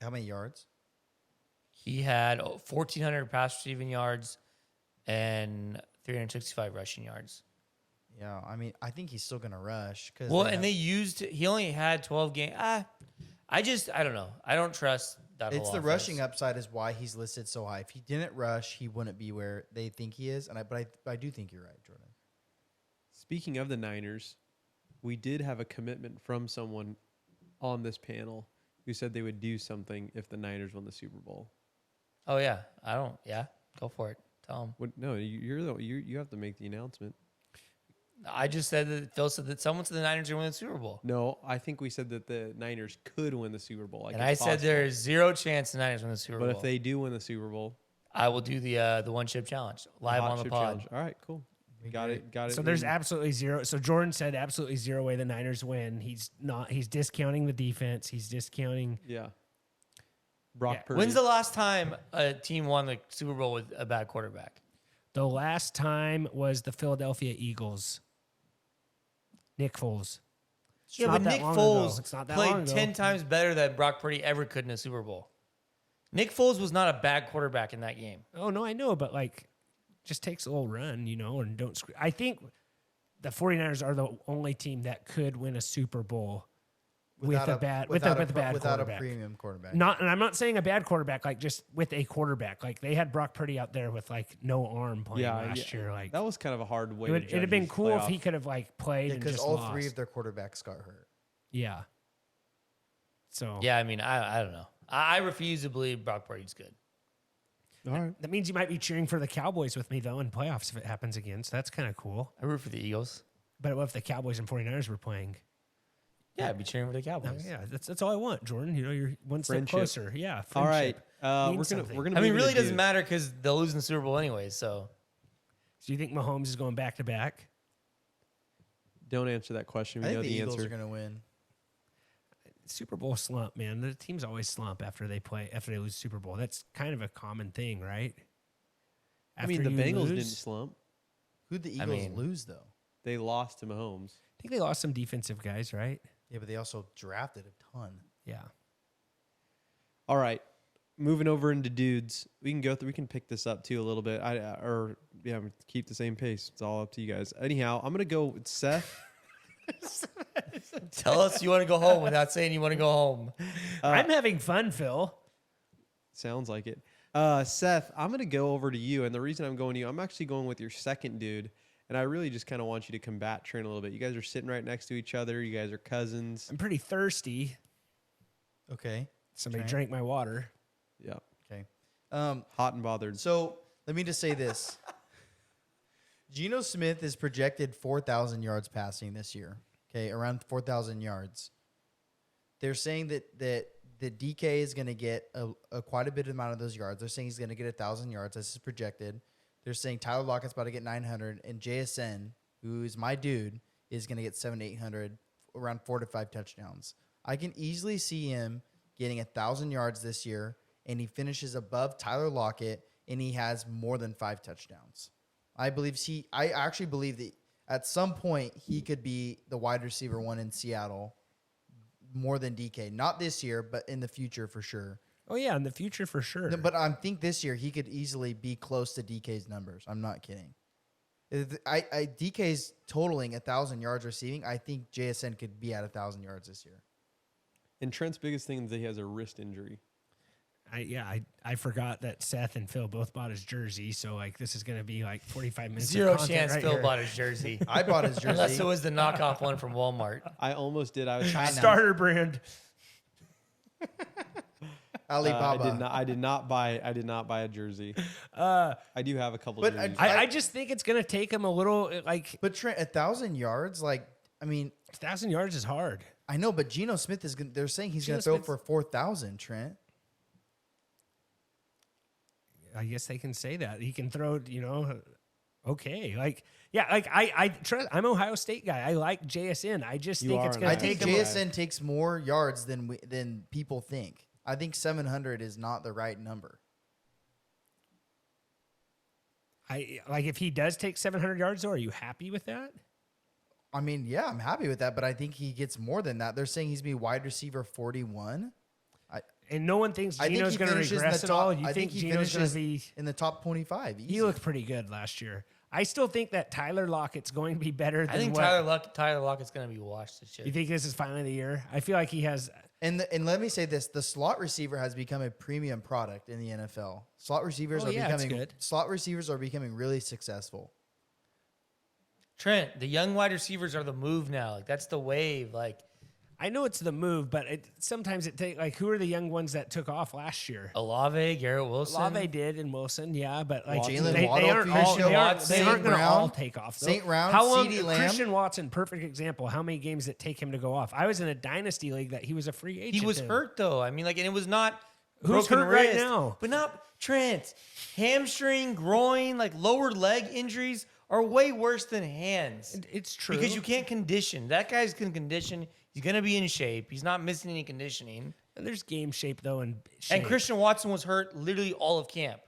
How many yards? He had 1,400 pass receiving yards and 365 rushing yards. Yeah, I mean, I think he's still gonna rush because Well, and he only had 12 games. I don't know. I don't trust that. it's whole the offense. rushing upside is why he's listed so high. If he didn't rush, he wouldn't be where they think he is. But I do think you're right, Jordan. Speaking of the Niners, we did have a commitment from someone on this panel who said they would do something if the Niners won the Super Bowl. Oh yeah, Yeah, go for it. Tell him. What? No, you have to make the announcement. I just said that Phil said that someone said the Niners are going to win the Super Bowl, No, I think we said that the Niners could win the Super Bowl. Like and I it's said possible. there is zero chance the Niners win the Super But Bowl. if they do win the Super Bowl, I will do the one chip challenge live hot on the chip pod. challenge. All right, cool. Got it. So there's absolutely zero. So Jordan said absolutely zero way the Niners win. He's discounting the defense. He's discounting. Yeah. Brock Yeah. Purdy. When's the last time a team won the Super Bowl with a bad quarterback? The last time was the Philadelphia Eagles. Nick Foles. It's Yeah, not but that Nick long ago. Foles It's not that long played ago. 10 times better than Brock Purdy ever could in a Super Bowl. Nick Foles was not a bad quarterback in that game. Oh no, I know, but like, just takes a little run, and don't screw. I think the 49ers are the only team that could win a Super Bowl with a bad quarterback. Premium quarterback. And I'm not saying a bad quarterback, like just with a quarterback. Like they had Brock Purdy out there with like no arm playing last year. Like that was kind of a hard way. it'd have been cool if he could have like played and because just all lost. three of their quarterbacks got hurt. Yeah. So Yeah, I mean, I don't know. I refuse to believe Brock Purdy's good. All right. that means you might be cheering for the Cowboys with me though in playoffs if it happens again. So that's kind of cool. I root for the Eagles. But what if the Cowboys and 49ers were playing? Yeah, I'd be cheering for the Oh, Cowboys. yeah, that's all I want, Jordan. You're one step Friendship. closer. Yeah. All right. Friendship We're means gonna something. we're gonna. I mean, move really into doesn't matter because they'll lose in the Super Bowl anyway. So Do you think Mahomes is going back to back? Don't answer that question. We I know think the the Eagles answer. are going to win. Super Bowl slump, man. The teams always slump after they lose Super Bowl. That's kind of a common thing, right? I mean, After the you Bengals lose- didn't slump. Who'd the I Eagles mean- lose, though? They lost to Mahomes. I think they lost some defensive guys, right? Yeah, but they also drafted a ton. Yeah. All right. Moving over into dudes, we can go through. We can pick this up too a little bit. Keep the same pace. It's all up to you guys. Anyhow, I'm gonna go with Seth. tell us you want to go home without saying you want to go home. I'm having fun, Phil. Sounds like it. Seth, I'm gonna go over to you, and the reason I'm going to you, I'm actually going with your second dude, and I really just kind of want you to combat Trent a little bit. You guys are sitting right next to each other. You guys are cousins. I'm pretty thirsty. Okay. Somebody Trent? drank my water. Yeah, Okay. hot and bothered. So let me just say this. Geno Smith is projected 4,000 yards passing this year. Okay, around 4,000 yards. They're saying that DK is going to get a quite a bit amount of those yards. They're saying he's going to get 1,000 yards. This is projected. They're saying Tyler Lockett's about to get 900, and JSN, who is my dude, is going to get 700, 800, around 4 to 5 touchdowns. I can easily see him getting 1,000 yards this year, and he finishes above Tyler Lockett, and he has more than 5 touchdowns. I actually believe that at some point he could be the wide receiver one in Seattle more than DK. Not this year, but in the future for sure. Oh yeah, in the future for sure. No, but I think this year he could easily be close to DK's numbers. I'm not kidding. DK's totaling 1,000 yards receiving. I think JSN could be at 1,000 yards this year. And Trent's biggest thing is that he has a wrist injury. I forgot that Seth and Phil both bought his jersey, so like this is gonna be like 45 minutes. of Zero content chance right Phil here. bought his jersey. I bought his Unless it jersey. was the knockoff one from Walmart. I almost did. I was trying to. Starter brand. Alibaba. I did not buy a jersey. I do have a couple But jerseys. I just think it's gonna take him a little like But Trent, 1,000 yards, like, I mean, 1,000 yards is hard. I know, but Geno Smith is they're saying he's Geno going to throw Smith's- for 4,000, Trent. I guess they can say that he can throw. Okay, like yeah, like I trust. I'm an Ohio State guy. I like JSN. I just You think are it's an gonna I Ohio take think him. JSN takes more yards than people think. I think 700 is not the right number. I like if he does take 700 yards. Though, are you happy with that? I mean, yeah, I'm happy with that, but I think he gets more than that. They're saying he's be wide receiver 41. And no one thinks I think Geno's he going to finishes in regress the at all. top. You I think think he Geno's going to finishes be? in the top 25. Easy. He looked pretty good last year. I still think that Tyler Lockett's going to be better than I think what. Tyler Lockett's going to be washed this You shit. think this is finally the year? I feel like he has. And let me say this: the slot receiver has become a premium product in the NFL. Slot receivers Oh, are yeah, it's becoming good. slot receivers are becoming really successful. Trent, the young wide receivers are the move now. Like that's the wave. Like I know it's the move, but sometimes it take like who are the young ones that took off last year? Olave, Garrett Wilson. Olave did and Wilson, yeah, but like Jalen they Waddle, aren't all Christian they aren't, Watson, they aren't going to all Brown, take off. Though. St. Brown, How long? CeeDee Lamb. Christian Watson, perfect example. How many games did it take him to go off? I was in a dynasty league that he was a free agent. He was in. hurt though. I mean, like, and it was not Who's broken hurt right wrist, now? but not Trent. Hamstring, groin, like lower leg injuries are way worse than hands. It's true Because you can't condition. That guy's can condition. He's gonna be in shape. He's not missing any conditioning. And there's game shape though, and shape. And Christian Watson was hurt literally all of camp.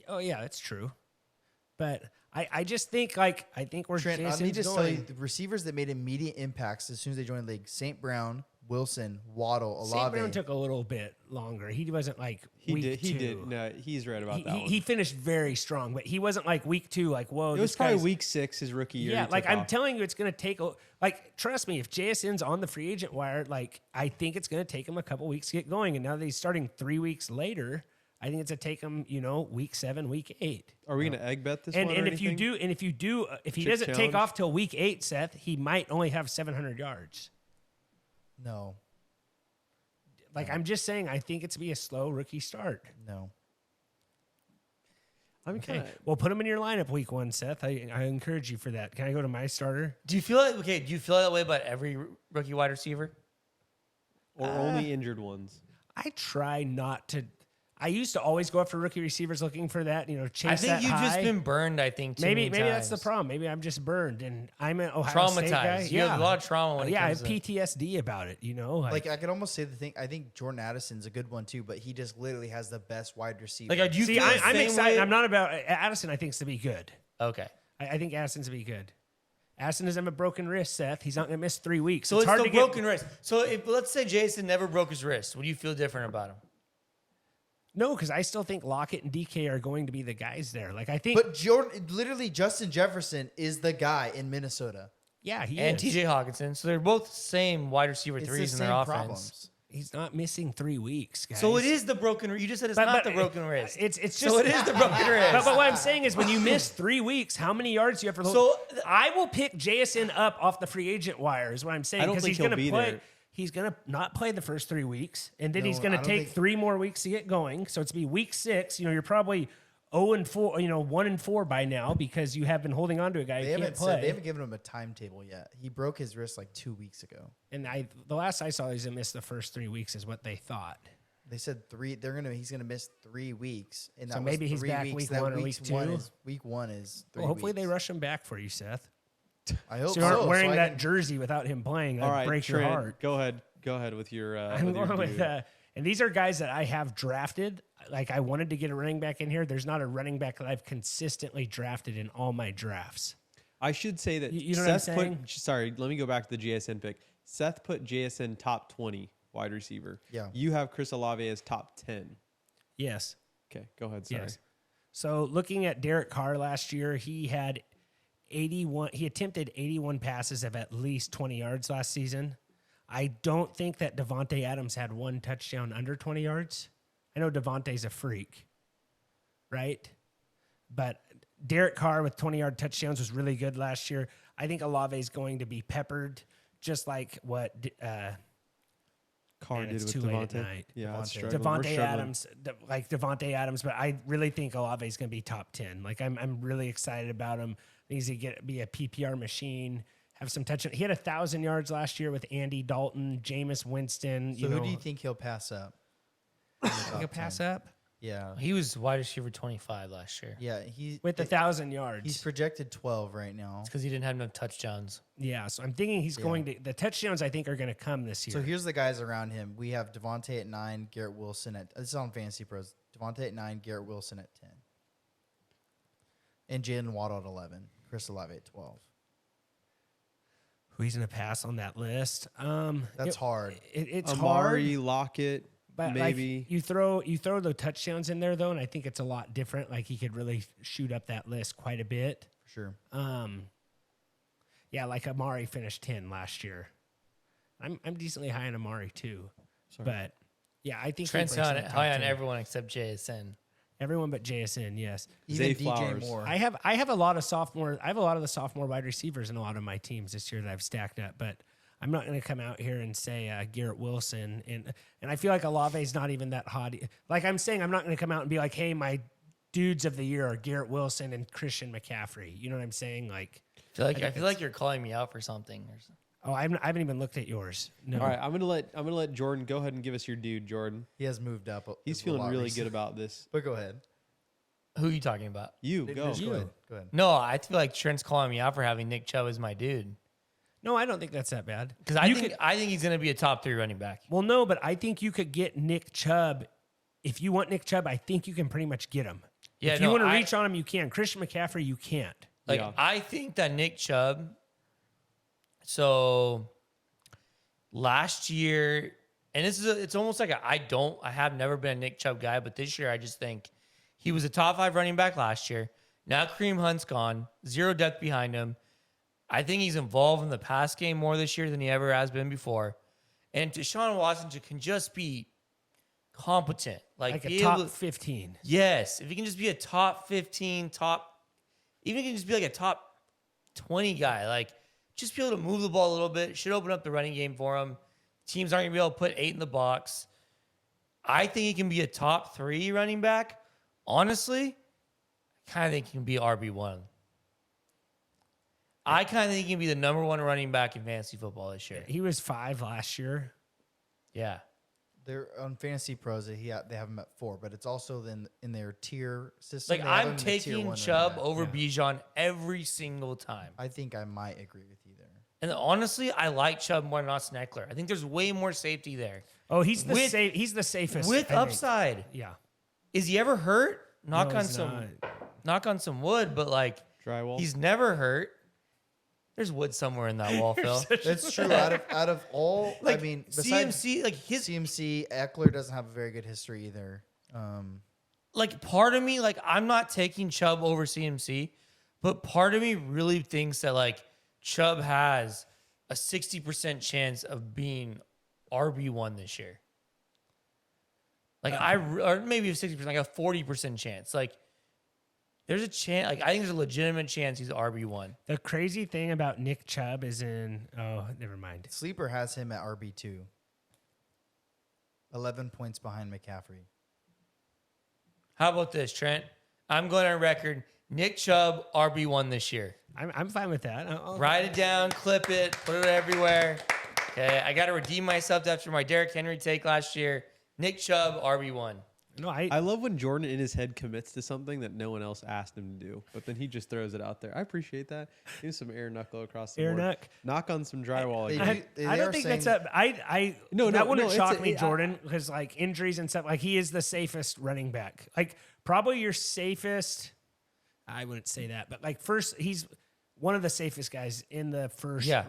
Oh yeah, that's true. But I just think like I think we're Trent, let Jason's me just going. tell you, the receivers that made immediate impacts as soon as they joined the league: St. Brown, Wilson, Waddle, St. Olave. Brown took a little bit longer. He wasn't like He week did. He 2. did. No, he's right about that one. He finished very strong, but he wasn't like week 2. Like whoa, It this was probably guy's- week 6, his rookie year. Yeah, he like took I'm off. telling you, it's gonna take. Like trust me, if JSN's on the free agent wire, like I think it's gonna take him a couple weeks to get going. And now that he's starting 3 weeks later, I think it's gonna take him, week 7, week 8. Are we going to egg bet this And one? and or if you anything? do, if he Chip doesn't take challenge? off till week 8, Seth, he might only have 700 yards. No, Like I'm just saying, I think it's be a slow rookie start. no. I'm Okay, kind of. well, put him in your lineup week 1, Seth. I encourage you for that. Can I go to my starter? Do you feel like okay? Do you feel that way about every rookie wide receiver? Or only injured ones. I try not to. I used to always go after rookie receivers looking for that, chase I think that you've just high. been burned. I think too Maybe many that's the times. problem. Maybe I'm just burned, and I'm an Ohio State guy. Traumatized. You have a lot of trauma when it yeah, I have comes to PTSD about it. Like I could almost say the thing. I think Jordan Addison's a good one too, but he just literally has the best wide receiver. like. Do you see, feel the I'm same excited. way? I'm not about Addison. I think's to be good. Okay. I think Addison's to be good. Addison doesn't have a broken wrist, Seth. He's not going to miss 3 weeks. So it's hard the to broken wrist. So if let's say Jason never broke his wrist, would you feel different about him? No, because I still think Lockett and DK are going to be the guys there. Like I think, but literally Justin Jefferson is the guy in Minnesota. yeah, he And is. TJ Hawkinson. So they're both same wide receiver It's threes the in same their offense. problems. He's not missing 3 weeks, guys. So it is the broken wrist. You just said it's not the broken wrist. It's just so it is the broken wrist. But what I'm saying is, when you miss 3 weeks, how many yards do you have for? So- I will pick JSN up off the free agent wire. Is what I'm saying I don't because think he's he'll going to be play. there. He's going to not play the first 3 weeks, and then No, he's going I to don't take think- 3 more weeks to get going. So it's be week 6. You're probably 0-4. 1-4 by now because you have been holding on to a guy They who can't haven't play. they haven't given him a timetable yet. He broke his wrist like 2 weeks ago. And the last I saw, he's going to miss the first 3 weeks, is what they thought. They said he's gonna miss 3 weeks, and that So was maybe he's 3 back weeks. week That 1 or week week 1 2? is week 1 is 3 Well, hopefully weeks. they rush him back for you, Seth. I hope So you aren't so. wearing so I that can- jersey without him playing. That'd All right, break Trent, your heart. Go ahead with your. I'm with your going with, dude. and these are guys that I have drafted. Like I wanted to get a running back in here. There's not a running back that I've consistently drafted in all my drafts. I should say that You know what I'm Seth saying? Sorry, let me go back to the JSN pick. Seth put JSN top 20 wide receiver. Yeah. You have Chris Olave as top 10. Yes. Okay, go ahead. Sorry. Yes. So looking at Derek Carr last year, he had 81. He attempted 81 passes of at least 20 yards last season. I don't think that Devontae Adams had 1 touchdown under 20 yards. I know Devontae's a freak, right? But Derek Carr with 20-yard touchdowns was really good last year. I think Olave is going to be peppered, just like what Carr Man, did it's with too late at Devontae. night. Yeah, it's Devontae. struggling. We're Devontae struggling. Adams, Devontae Adams, but I really think Olave is going to be top 10. Like I'm really excited about him. He's going to be a PPR machine, have some touch. He had 1,000 yards last year with Andy Dalton, Jameis Winston. So who do you think he'll pass up? he'll pass up Yeah, He was wide receiver 25 last year. yeah. He with 1,000 yards? he's projected 12 right now. It's because he didn't have enough touchdowns. Yeah, so I'm thinking he's going to. The touchdowns I think are going to come this year. So here's the guys around him. We have Devontae at 9, Garrett Wilson at. This is on Fantasy Pros. Devontae at 9, Garrett Wilson at 10, and Jalen Waddle at 11. Chris Olave at 12. Who he's going to pass on that list? That's hard. It's Amari, hard. Lockett, But maybe. like, you throw the touchdowns in there though, and I think it's a lot different. Like he could really shoot up that list quite a bit. For sure. Yeah, like Amari finished 10 last year. I'm decently high on Amari too, but yeah, I think he Trent's breaks in the top high on 10. everyone except JSN. Everyone but JSN. Yes, Even Zay DJ Flowers. Moore. I have a lot of sophomore. I have a lot of the sophomore wide receivers in a lot of my teams this year that I've stacked up, but I'm not going to come out here and say Garrett Wilson and I feel like Olave's not even that hot. Like I'm saying, I'm not going to come out and be like, hey, my dudes of the year are Garrett Wilson and Christian McCaffrey. You know what I'm saying? Like, I feel like you're calling me out for something. oh, I haven't even looked at yours. No. All right, I'm gonna let Jordan go ahead and give us your dude, Jordan. He has moved up. He's a feeling lot really recently. good about this. But go ahead. Who are you talking about? You go. Just Go ahead. Go ahead. No, I feel like Trent's calling me out for having Nick Chubb as my dude. No, I don't think that's that bad. Because I think he's going to be a top 3 running back. Well, no, but I think you could get Nick Chubb. If you want Nick Chubb, I think you can pretty much get him. Yeah, if you no, want to I- reach on him, you can. Christian McCaffrey, you can't. Like, Yeah. I think that Nick Chubb, so last year, and it's almost like I have never been a Nick Chubb guy, but this year I just think he was a top 5 running back last year. Now Kareem Hunt's gone, 0 depth behind him. I think he's involved in the pass game more this year than he ever has been before. And Deshaun Watson can just be competent. Like be a top able to- 15. Yes, if he can just be a top 15, even if he can just be like a top 20 guy, like just be able to move the ball a little bit, should open up the running game for him. Teams aren't going to be able to put 8 in the box. I think he can be a top 3 running back. Honestly, I kind of think he can be RB1. I kind of think he can be the number 1 running back in fantasy football this year. He was 5 last year. Yeah. They're on Fantasy Pros. They have him at 4, but it's also then in their tier system. Like, they have him I'm in the tier taking 1 running Chubb back. over Bijan every single time. I think I might agree with you there. And honestly, I like Chubb more than Austin Eckler. I think there's way more safety there. Oh, he's the With- he's the safest. With I think. upside. Yeah. Is he ever hurt? No, he's not. Knock on some wood, but like Drywall. he's never hurt. There's wood somewhere in that wall, Phil. That's true. Out of all, Like I mean, besides CMC, like his CMC, Eckler doesn't have a very good history either. like part of me, like I'm not taking Chubb over CMC, but part of me really thinks that like Chubb has a 60% chance of being RB1 this year. Like or maybe a 60%, like a 40% chance. Like there's a chance, like I think there's a legitimate chance he's RB1. The crazy thing about Nick Chubb is oh, never mind. Sleeper has him at RB2. 11 points behind McCaffrey. How about this, Trent? I'm going on record. Nick Chubb, RB1 this year. I'm fine with that. Write it down, clip it, put it everywhere. Okay, I got to redeem myself after my Derrick Henry take last year. Nick Chubb, RB1. No, I love when Jordan in his head commits to something that no one else asked him to do, but then he just throws it out there. I appreciate that. Give some air knuckle across the Air board. knuck. Knock on some drywall They again. do- I they don't are think that's saying- no, that wouldn't no, shock it's me, Jordan, because like injuries and stuff. Like he is the safest running back. Like probably your safest. I wouldn't say that, but like first, he's one of the safest guys in the first. Yeah.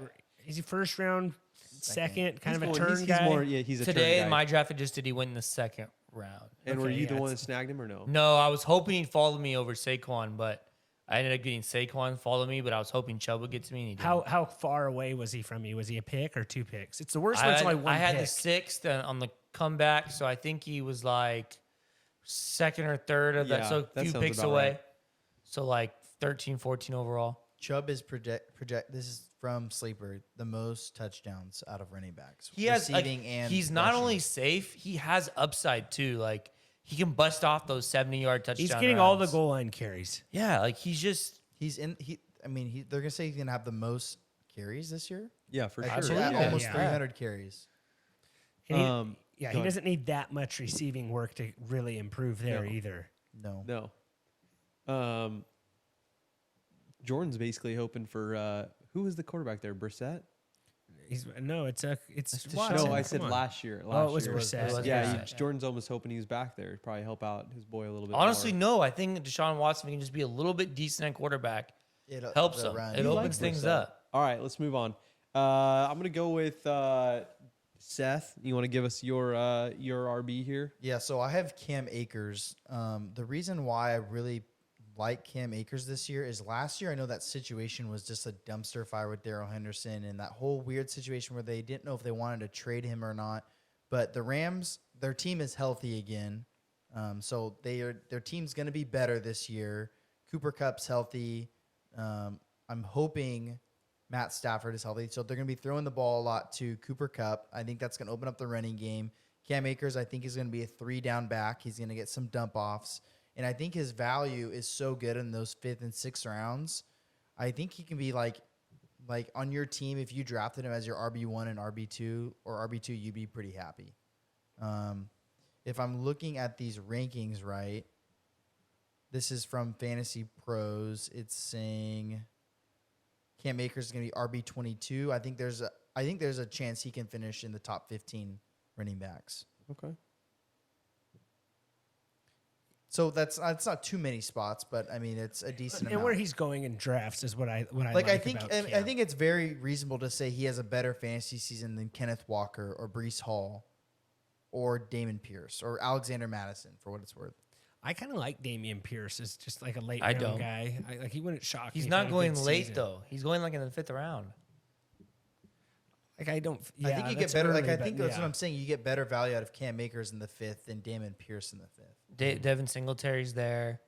Is he first round, second, kind of a He's turn he's guy? more, yeah, he's a Today turn in guy. my draft, did he win in the second round? And were Okay, you the yeah, one that it's- snagged him or no? No, I was hoping he'd follow me over Saquon, but I ended up getting Saquon follow me, but I was hoping Chubb would get to me. And he didn't. How far away was he from you? Was he a pick or 2 picks? It's the worst when it's only one I had pick. the 6th on the comeback, so I think he was like second or third of that. Yeah, So a that few sounds picks about away. right. So like 13, 14 overall. Chubb is project. This is from Sleeper. The most touchdowns out of running backs. He has like, receiving and he's not rushing. only safe, he has upside too. Like he can bust off those 70-yard touchdowns. He's getting all the goal line carries. Yeah, like he's just He's in. I mean, they're gonna say he's gonna have the most carries this year. Yeah, for Like, sure. Absolutely. at almost Yeah. 300 carries. And he, Um, yeah, go he ahead. doesn't need that much receiving work to really improve there No. either. No. No. Jordan's basically hoping for who was the quarterback there? Brissett? It's Deshaun. Watson. No, I Come said on. last year. Oh, it was year. Brissett. It was Yeah, Brissett. Jordan's almost hoping he was back there. Probably help out his boy a little bit. honestly more. no. I think Deshaun Watson can just be a little bit decent at quarterback. Helps the him. run. It You opens like things Brissett. up. All right, let's move on. I'm gonna go with Seth. You want to give us your RB here? Yeah, so I have Cam Akers. The reason why I really like Cam Akers this year is last year I know that situation was just a dumpster fire with Darrell Henderson and that whole weird situation where they didn't know if they wanted to trade him or not. But the Rams, their team is healthy again. So their team's going to be better this year. Cooper Kupp's healthy. I'm hoping Matt Stafford is healthy. So they're going to be throwing the ball a lot to Cooper Kupp. I think that's going to open up the running game. Cam Akers, I think, is going to be a 3-down back. He's going to get some dump offs. And I think his value is so good in those 5th and 6th rounds. I think he can be like on your team, if you drafted him as your RB1 and RB2 or RB2, you'd be pretty happy. If I'm looking at these rankings right, this is from Fantasy Pros. It's saying Cam Akers is going to be RB22. I think there's a chance he can finish in the top 15 running backs. Okay. So that's not too many spots, but I mean it's a decent And amount. where he's going in drafts is what I like I about think Cam. it's very reasonable to say he has a better fantasy season than Kenneth Walker or Breece Hall or Damon Pierce or Alexander Madison, for what it's worth. I kind of like Damian Pierce as just like a late I round don't. guy. Like he wouldn't shock He's me. if not he had a going good late season. though. He's going like in the 5th round. Like I don't. Yeah, I think you get that's better. early, Like I but think that's yeah. what I'm saying. You get better value out of Cam Akers in the 5th than Damon Pierce in the 5th. Devin Singletary's there.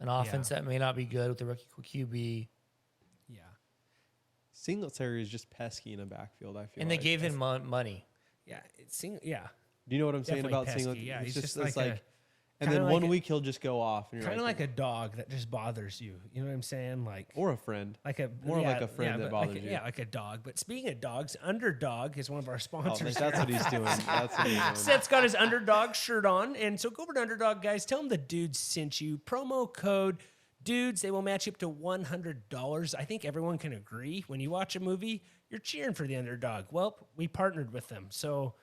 An offense that may not be good with the rookie QB. Yeah. Singletary is just pesky in a backfield, I feel And they like. gave him money. Yeah. Yeah. Do you know what I'm saying Definitely about pesky, Singletary? yeah, It's he's just it's like a- and kinda then like one a- week he'll just go off. And you're Kind of like a dog that just bothers you. You know what I'm saying? Like or a friend. like a more like a friend that but like bothers you. Yeah, like a dog. But speaking of dogs, Underdog is one of our Oh, sponsors. that's what he's doing. That's what he's doing. Seth's got his Underdog shirt on. And so go over to Underdog, guys. Tell them the dudes sent you. Promo code dudes. They will match you up to $100. I think everyone can agree. When you watch a movie, you're cheering for the underdog. Well, we partnered with them. So,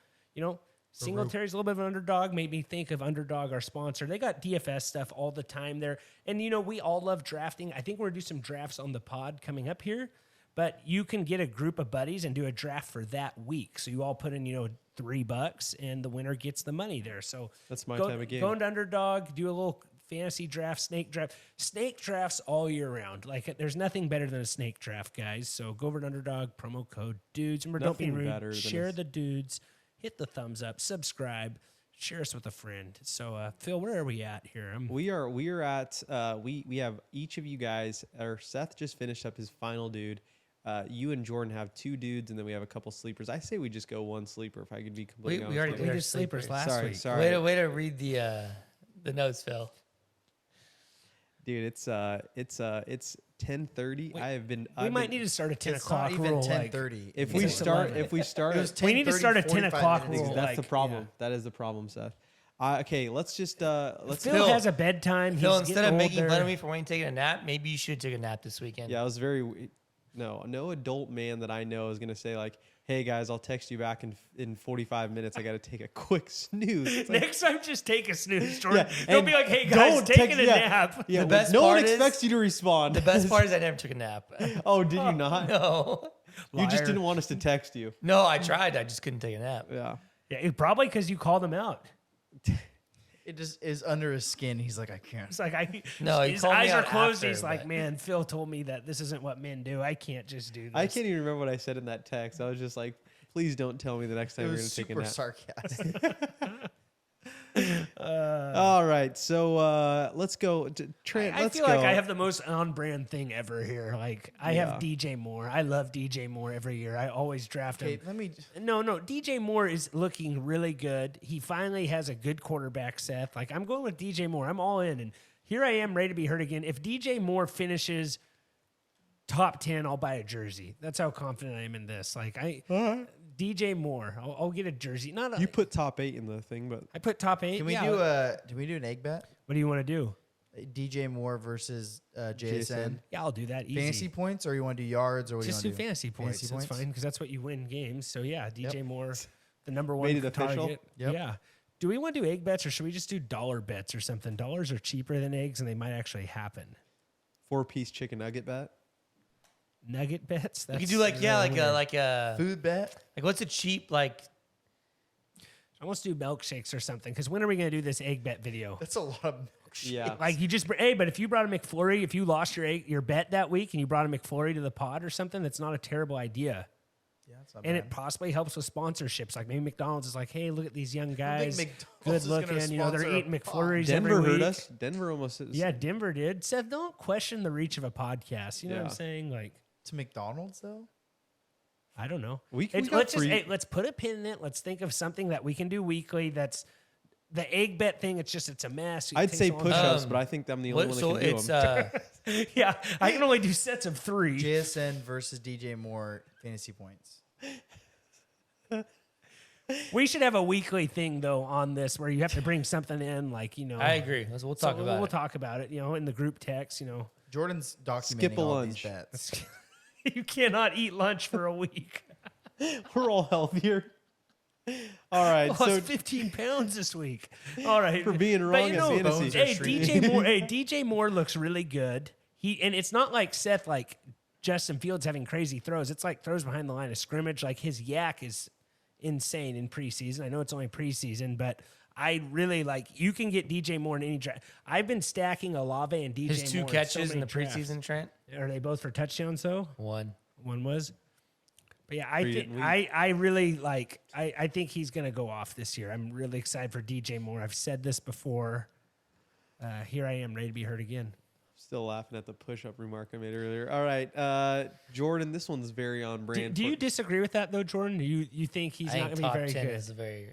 Singletary's a little bit of an underdog. Made me think of Underdog, our sponsor. They got DFS stuff all the time there. And, we all love drafting. I think we're going to do some drafts on the pod coming up here. But you can get a group of buddies and do a draft for that week. So you all put in, $3 and the winner gets the money there. So That's my type of game. Go into Underdog, do a little fantasy draft, snake drafts all year round. Like there's nothing better than a snake draft, guys. So go over to Underdog, promo code dudes. Remember, Nothing don't be better rude. than Share a- the dudes. Hit the thumbs up. Subscribe. Share us with a friend. So Phil, where are we at here? We are at we have each of you guys, or Seth just finished up his final dude. You and Jordan have 2 dudes, and then we have a couple sleepers. I say we just go 1 sleeper if I could be completely honest. We already with we you. our did sleepers last Sorry, week. sorry. Way to read the notes, Phil. Dude, it's 10:30. I have been. We might need to start a 10 It's o'clock not even rule. 10:30. If It's we just start, 11. if we start, It was at- We need to 10:30, start a 10 45 o'clock minutes rule. ago. that's the like, problem. yeah. That is the problem, Seth. Okay, let's just let's. Phil has a bedtime. Phil, He's instead of getting making fun older. of me for wanting to take a nap, maybe you should take a nap this weekend. Yeah, I was very. No adult man that I know is gonna say like, "Hey guys, I'll text you back in 45 minutes. I got to take a quick snooze." It's like, Next time, just take a snooze, Jordan. Yeah, Don't and be like, "Hey guys, don't taking text- a yeah. nap." yeah, The best no one part is- expects you to respond. The best part is I never took a nap. Oh, did you not? No. You just Liar. didn't want us to text you. No, I tried. I just couldn't take a nap. Yeah. Yeah, probably because you called him out. It just is under his skin. He's like, I can't. It's like No, he his called me eyes are out closed. after, He's like, but- man, Phil told me that this isn't what men do. I can't just do this. I can't even remember what I said in that text. I was just like, please don't tell me the next time It you're going was to take a super nap. sarcastic. All right. So let's go. Trent, I let's feel go. like I have the most on-brand thing ever here. Like I have Yeah. DJ Moore. I love DJ Moore every year. I always draft him. Okay, let me. No, DJ Moore is looking really good. He finally has a good quarterback, Seth. Like, I'm going with DJ Moore. I'm all in. And here I am ready to be hurt again. If DJ Moore finishes top 10, I'll buy a jersey. That's how confident I am in this. Like, DJ Moore, I'll get a jersey. Not a, You put top 8 in the thing, but I put top 8. Can we yeah. do an egg bet? What do you want to do? DJ Moore versus JSN. JSN. Yeah, I'll do that easy. Fantasy points, or you want to do yards, or what Just do do you want to do? fantasy points. Fantasy That's points? fine because that's what you win games. So yeah, DJ Yep. Moore, the number one Made it official? target. Yep. Yeah. Do we want to do egg bets or should we just do dollar bets or something? Dollars are cheaper than eggs and they might actually happen. 4-piece chicken nugget bet. Nugget bets. You could do like a Food bet. what's a cheap like? I want to do milkshakes or something. Because when are we going to do this egg bet video? That's a lot of milkshake. Yeah. Like you just, hey, but if you brought a McFlurry, if you lost your bet that week and you brought a McFlurry to the pod or something, that's not a terrible idea. Yeah, that's not And bad. it possibly helps with sponsorships. Like maybe McDonald's is like, hey, look at these young guys, McDonald's good is gonna looking. You know, they're sponsor a eating pod. McFlurries Denver every heard week. us. Denver almost. Yeah, Denver did. Seth, don't question the reach of a podcast. You know what Yeah. I'm saying? Like, To McDonald's though. I don't know. We It's- got let's just free- let's put a pin in it. Let's think of something that we can do weekly. That's the egg bet thing. It's a mess. It I'd takes say a long push-ups, Um, but I think I'm the only one that So can do it's them. time. Yeah, I can only do sets of 3. JSN versus DJ Moore fantasy points. We should have a weekly thing though on this where you have to bring something in, like I agree. We'll talk about We'll it. talk about it. You know, in the group text. You know, Jordan's documenting Skip a all lunch. these bets. you cannot eat lunch for a week. We're all healthier. All right, Lost so 15 pounds this week. All right, For being But wrong at fantasy. Hey, DJ Moore. Hey, DJ Moore looks really good. And it's not like Seth, like Justin Fields having crazy throws. It's like throws behind the line of scrimmage. Like his yak is insane in preseason. I know it's only preseason, but I really like. You can get DJ Moore in any draft. I've been stacking Olave and DJ. His two Moore catches so in the many drafts. preseason, Trent. Are they both for touchdowns though? One. One was. But yeah, I Three think didn't I really like. I think he's gonna go off this year. I'm really excited for DJ Moore. I've said this before. Here I am, ready to be heard again. still laughing at the push-up remark I made earlier. All right, Jordan, this one's very on brand. Do for- you disagree with that though, Jordan? Do you think he's I not think gonna top be very 10 good? is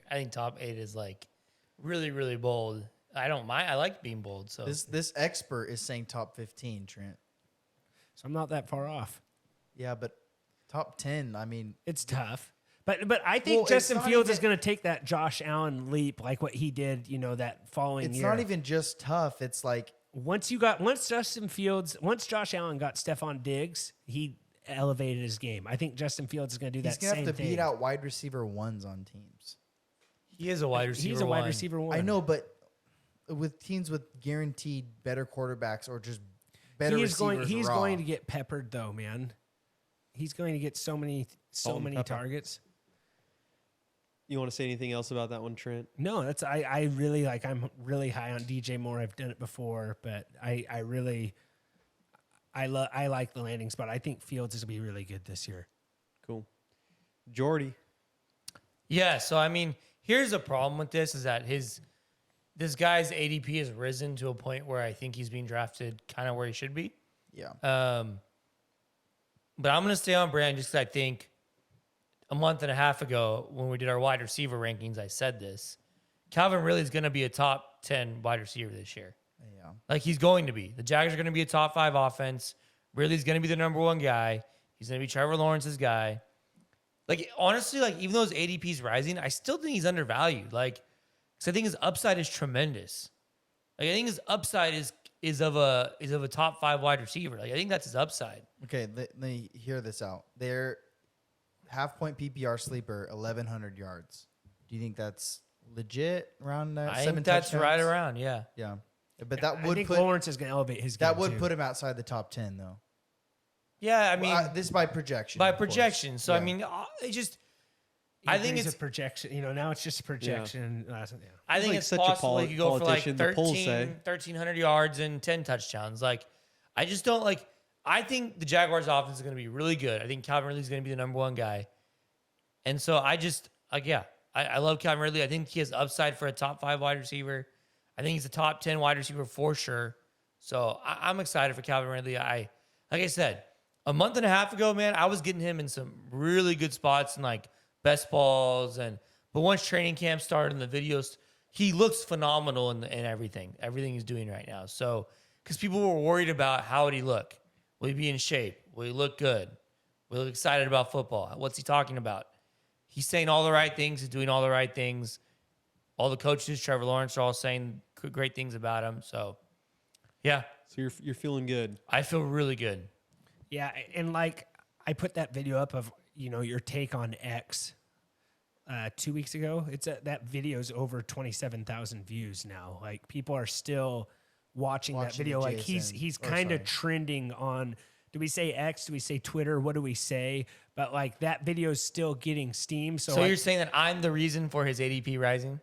I think top 8 is like really, really bold. I don't mind. I like being bold. So This expert is saying top 15, Trent. So I'm not that far off. Yeah, but top 10, I mean, It's tough. But I think Well, it's Justin not Fields is even- going to take that Josh Allen leap, like what he did, that following it's year. not even just tough. It's like, Once Josh Allen got Stephon Diggs, he elevated his game. I think Justin Fields is going to do he's that going to same have to thing. beat out wide receiver ones on teams. he is a wide receiver. He's a wide one. receiver one. I know, but with teams with guaranteed better quarterbacks or just better He's receivers He's raw, going to get peppered though, man. He's going to get so many Salt and pepper. targets. You want to say anything else about that one, Trent? No, that's I really like. I'm really high on DJ Moore. I've done it before, but I like the landing spot. I think Fields is gonna be really good this year. Cool. Jordy. Yeah. So I mean, here's the problem with this is that this guy's ADP has risen to a point where I think he's being drafted kind of where he should be. Yeah. But I'm going to stay on brand just because I think a month and a half ago when we did our wide receiver rankings, I said this. Calvin Ridley is going to be a top 10 wide receiver this year. Yeah. Like he's going to be. The Jags are going to be a top 5 offense. Ridley's going to be the number 1 guy. He's going to be Trevor Lawrence's guy. Like honestly, like even though his ADP is rising, I still think he's undervalued. Like, because I think his upside is tremendous. Like I think his upside is of a top 5 wide receiver. Like I think that's his upside. Okay, let me hear this out. Their half-point PPR sleeper, 1,100 yards. Do you think that's legit around there? I think that's right touchdowns? around. Yeah. Yeah. But that I would think put Lawrence is gonna elevate his game. that would too. put him outside the top 10 though. Yeah. I mean, This is by projection. by of course. projection. So I Yeah. mean, it just. He I think agrees it's a projection. Now it's just a projection. Yeah. I think like it's such a possible he could go for like politician, the polls say. 1,300 yards and 10 touchdowns. Like, I just don't like. I think the Jaguars' offense is going to be really good. I think Calvin Ridley is going to be the number 1 guy, and so I just I love Calvin Ridley. I think he has upside for a top 5 wide receiver. I think he's a top 10 wide receiver for sure. So I'm excited for Calvin Ridley. Like I said, a month and a half ago, man, I was getting him in some really good spots and like best balls but once training camp started and the videos, he looks phenomenal in everything he's doing right now. So, because people were worried about how would he look? Will he be in shape? Will he look good? Will he look excited about football? What's he talking about? He's saying all the right things. He's doing all the right things. All the coaches, Trevor Lawrence, are all saying great things about him. So, yeah, So you're feeling good. I feel really good. Yeah, and like I put that video up of your take on X 2 weeks ago. That video's over 27,000 views now. Like people are still watching that Watching video. the Like he's JSN, or kind of sorry. trending on do we say X? Do we say Twitter? What do we say? But like that video is still getting steam. So, So you're saying that I'm the reason for his ADP rising?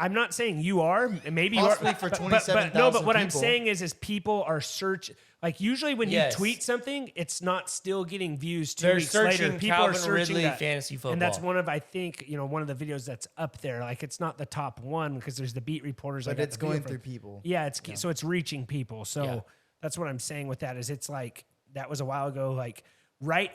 I'm not saying you are. Maybe Possibly you are. for but 27,000 no, but what I'm people. saying is people are search. Like usually when Yes. you tweet something, it's not still getting views 2 They're weeks searching later. People Calvin are searching Ridley that. fantasy football. And that's one of, I think, one of the videos that's up there. Like it's not the top one because there's the beat reporters. I But got it's the video going from. through people. Yeah, so it's reaching people. So Yeah. that's what I'm saying with that is it's like that was a while ago. Like right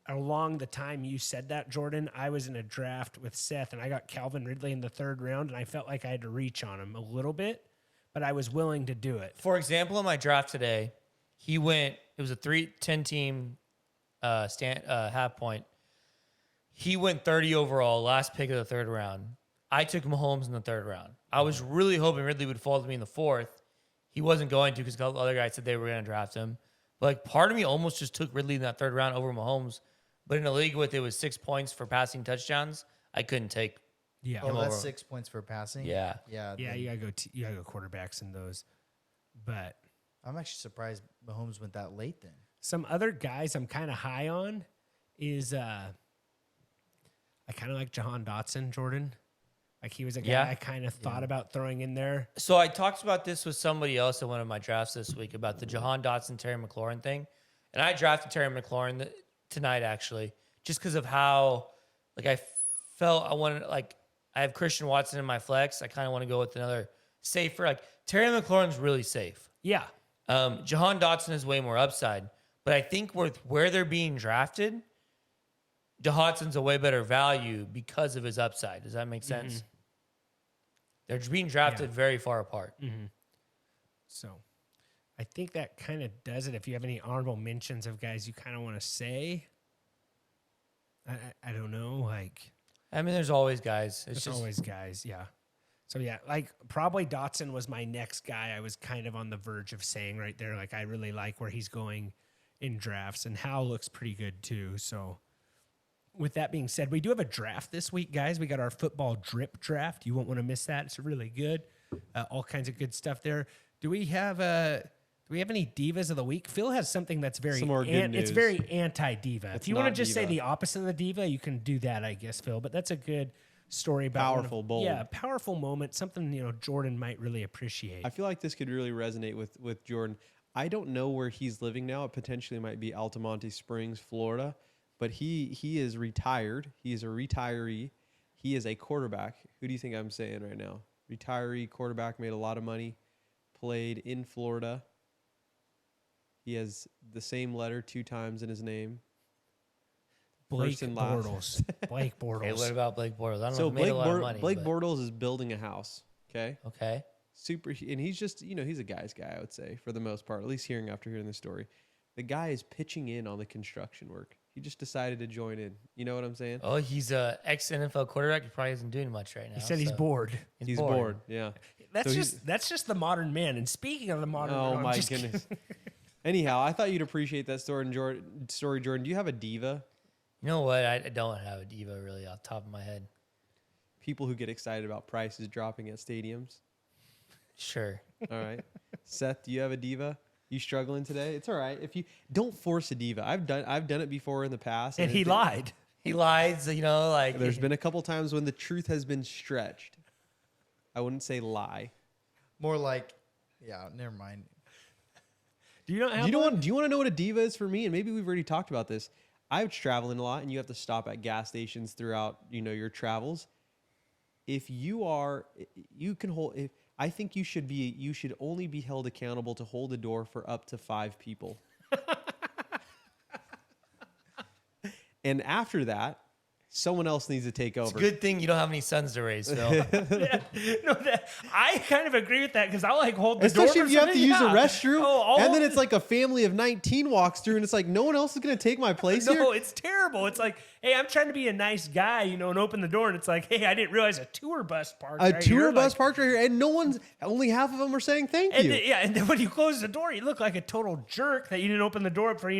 along the time you said that, Jordan, I was in a draft with Seth and I got Calvin Ridley in the 3rd round and I felt like I had to reach on him a little bit, but I was willing to do it. For example, in my draft today, he went. It was a 10 team half point. He went 30 overall, last pick of the 3rd round. I took Mahomes in the 3rd round. I was really hoping Ridley would fall to me in the 4th. He wasn't going to because a couple other guys said they were going to draft him. But like part of me almost just took Ridley in that 3rd round over Mahomes. But in a league with it was 6 points for passing touchdowns, I couldn't take. Yeah. Oh, that's over. 6 points for passing. Yeah. Yeah. Yeah, then you gotta go quarterbacks in those. But I'm actually surprised Mahomes went that late. Then some other guys I'm kind of high on is I kind of like Jahan Dotson, Jordan. Like he was a guy Yeah. I kind of thought about throwing in there. So I talked about this with somebody else in one of my drafts this week about the Jahan Dotson, Terry McLaurin thing. And I drafted Terry McLaurin tonight, actually, just because of how, like, I felt I wanted, like, I have Christian Watson in my flex. I kind of want to go with another safer. Like, Terry McLaurin's really safe. Yeah. Jahan Dotson is way more upside. But I think with where they're being drafted, Dotson's a way better value because of his upside. Does that make sense? They're being drafted very far apart. So I think that kind of does it. If you have any honorable mentions of guys you kind of want to say, I don't know. Like, I mean, there's always guys. It's there's just always guys. Yeah. So yeah, like probably Dotson was my next guy. I was kind of on the verge of saying right there, like I really like where he's going in drafts, and Hal looks pretty good too. So with that being said, we do have a draft this week, guys. We got our football drip draft. You won't want to miss that. It's really good. All kinds of good stuff there. Do we have any divas of the week? Phil has something that's very Some more good it's news. very anti-diva. If It's you want to not just say diva. the opposite of the diva, you can do that, I guess, Phil. But that's a good story about Powerful, bold. Yeah, powerful moment. Something Jordan might really appreciate. I feel like this could really resonate with Jordan. I don't know where he's living now. It potentially might be Altamonte Springs, Florida, but he is retired. He is a retiree. He is a quarterback. Who do you think I'm saying right now? Retiree quarterback, made a lot of money, played in Florida. He has the same letter 2 times in his name. Blake first and last. Bortles. Blake Bortles. Hey, what about Blake Bortles? I don't know So if he made a lot of money. Blake but- Bortles is building a house. Okay. Okay. Super, and he's just, he's a guy's guy, I would say, for the most part, at least after hearing the story. The guy is pitching in on the construction work. He just decided to join in. You know what I'm saying? Oh, he's a ex-NFL quarterback. He probably isn't doing much right now. He said he's bored. He's bored. Yeah. That's So that's just the modern man. And speaking of the modern Oh man, I'm my just kidding. goodness. Anyhow, I thought you'd appreciate that story, Jordan. Do you have a diva? You know what? I don't have a diva really off the top of my head. People who get excited about prices dropping at stadiums. Sure. All right. Seth, do you have a diva? You struggling today? It's all right. If you don't force a diva. I've done it before in the past. And he it's- lied. He lies, like There's been a couple times when the truth has been stretched. I wouldn't say lie. more like, yeah, never mind. Do you not have Do you one? want to know what a diva is for me? And maybe we've already talked about this. I've traveled a lot, and you have to stop at gas stations throughout your travels. If you are, you can hold. I think you should only be held accountable to hold the door for up to 5 people. And after that, someone else needs to take over. It's a good thing you don't have any sons to raise, Phil. No, I kind of agree with that because I'll hold the door. Especially for if you have to something, use a yeah. restroom, Oh, and then it's like a family of 19 walks through, and it's like no one else is going to take my place no, here. it's terrible. It's like, hey, I'm trying to be a nice guy, and open the door, and it's like, hey, I didn't realize a tour bus parked A right tour here. bus Like, parked right here, and only half of them are saying thank and you. then, yeah, and then when you close the door, you look like a total jerk that you didn't open the door up for,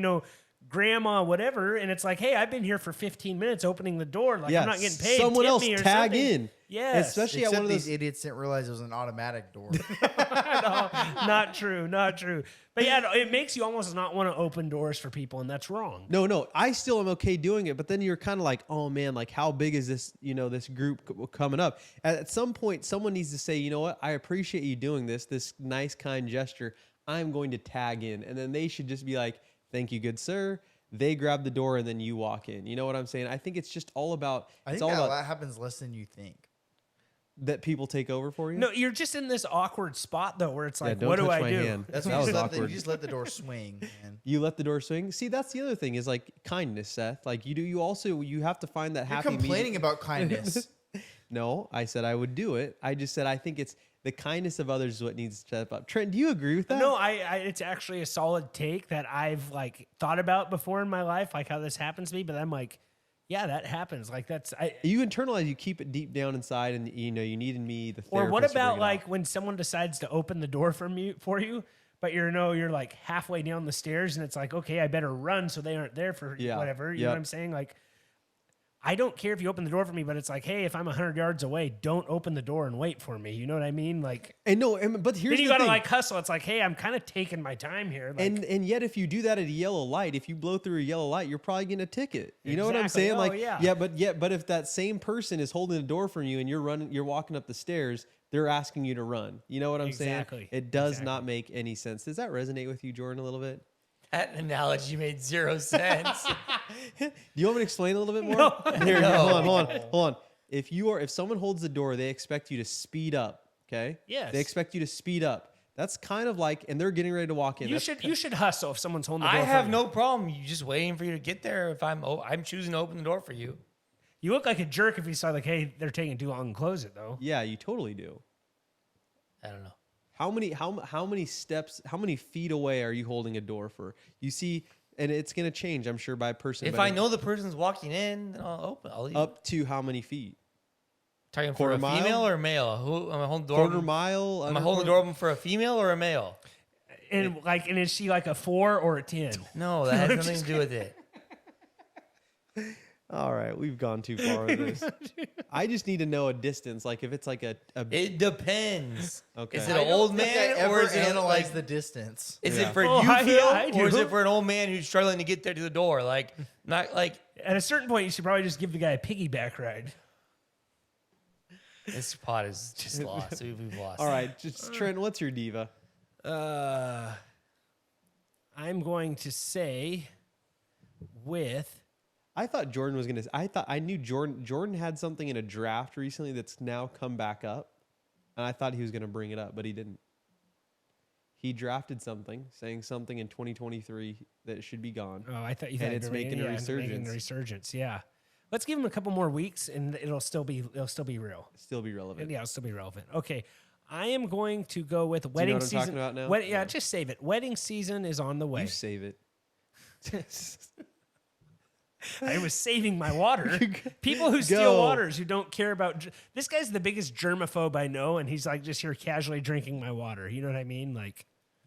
grandma, whatever, and it's like, hey, I've been here for 15 minutes opening the door. Like, I'm not getting paid. Someone Tip else me or tag something. in. Yes. Especially at Except one of these those. idiots didn't realize it was an automatic door. No, not true. Not true. But yeah, no, it makes you almost not want to open doors for people, and that's wrong. No, I still am okay doing it, but then you're kind of like, oh man, like how big is this, this group coming up? At some point, someone needs to say, you know what, I appreciate you doing this nice, kind gesture. I'm going to tag in. And then they should just be like, thank you, good sir. They grab the door and then you walk in. You know what I'm saying? I think it's just all about, I it's think all that about happens less than you think. that people take over for you. No, you're just in this awkward spot though, where it's like, don't what do touch I my do? hand. That's That when was you awkward. just let the door swing, man. You let the door swing. See, that's the other thing is like kindness, Seth. Like you have to find that You're happy complaining medium. about kindness. No, I said I would do it. I just said I think it's the kindness of others is what needs to step up. Trent, do you agree with that? No, I it's actually a solid take that I've like thought about before in my life, like how this happens to me. But I'm like, yeah, that happens. Like You internalize, you keep it deep down inside, and you needed me. The or what therapist to about bring it like out. when someone decides to open the door for you, but you're like halfway down the stairs, and it's like, okay, I better run so they aren't there for Yeah. whatever. You know Yep. what I'm saying? Like, I don't care if you open the door for me, but it's like, hey, if I'm 100 yards away, don't open the door and wait for me. You know what I mean? Like, And no, but here's then you the gotta thing. like hustle. It's like, hey, I'm kind of taking my time here. Like, And yet, if you do that at a yellow light, if you blow through a yellow light, you're probably getting a ticket. You know what I'm Exactly. saying? Oh, Like, yeah. but if that same person is holding the door for you and you're walking up the stairs, they're asking you to run. You know what I'm Exactly. saying? It does Exactly. not make any sense. Does that resonate with you, Jordan, a little bit? That analogy made zero sense. Do you want me to explain a little bit more? Here, hold on. If someone holds the door, they expect you to speed up. Okay. Yes. They expect you to speed up. That's kind of like, and they're getting ready to walk in. you That's should hustle if someone's holding the door. I for have you. no problem. You just waiting for you to get there. If I'm choosing to open the door for you. You look like a jerk if you saw like, hey, they're taking too long to close it though. Yeah, you totally do. I don't know. How many steps, how many feet away are you holding a door for? You see, and it's going to change, I'm sure, by person. If but I know the person's walking in, then I'll open. I'll leave. up to how many feet? Talking for quarter a mile? female or a male? Who am I holding the door? Quarter open? mile? Am I holding the door open for a female or a male? And is she like a 4 or a 10? No, that has nothing to do with it. All right, we've gone too far with this. I just need to know a distance. Like if it's like a It depends. Okay. Is it I an old man ever or is it analyze like the distance? is Yeah. it for Oh, you, I- Phil, yeah, I or is do. it for an old man who's struggling to get there to the door? Like not like At a certain point, you should probably just give the guy a piggyback ride. this pod is just lost. We've lost. all right, just Trent, what's your diva? I'm going to say with I thought Jordan was gonna. I knew Jordan. Jordan had something in a draft recently that's now come back up, and I thought he was gonna bring it up, but he didn't. He drafted something, saying something in 2023 that it should be gone. oh, I thought you And thought it's you were- making a yeah, it's making resurgence. a resurgence. Yeah, let's give him a couple more weeks, and it'll still be real. Still be relevant. Yeah, it'll still be relevant. Okay, I am going to go with wedding what I'm season. talking about now? Yeah, Yeah. just save it. Wedding season is on the way. You save it. I was saving my water. People who steal Go. waters, who don't care about this guy's the biggest germaphobe I know, and he's like just here casually drinking my water. You know what I mean? Like,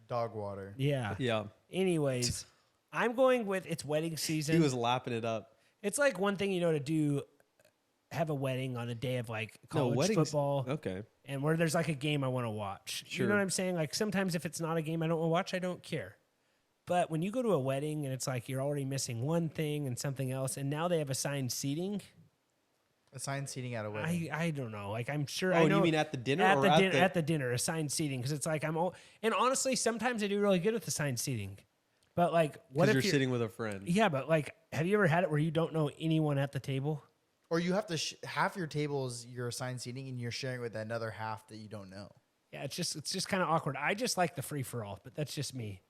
Dog water. yeah. Yeah, Anyways, I'm going with it's wedding season. he was lapping it up. It's like one thing to do, have a wedding on a day of like college weddings- football, Okay. and where there's like a game I want to watch. You Sure. know what I'm saying? Like sometimes if it's not a game I don't want to watch, I don't care. But when you go to a wedding and it's like you're already missing one thing and something else, and now they have assigned seating. Assigned seating at a wedding. I don't know. Like I'm sure. Oh, I you know mean at the dinner at or the at dinner the- at the dinner assigned seating because it's like and honestly sometimes I do really good with assigned seating, but like what Because if you're sitting with a friend. Yeah, but like, have you ever had it where you don't know anyone at the table? Or you have to half your table is your assigned seating, and you're sharing with another half that you don't know. Yeah, it's just kind of awkward. I just like the free for all, but that's just me.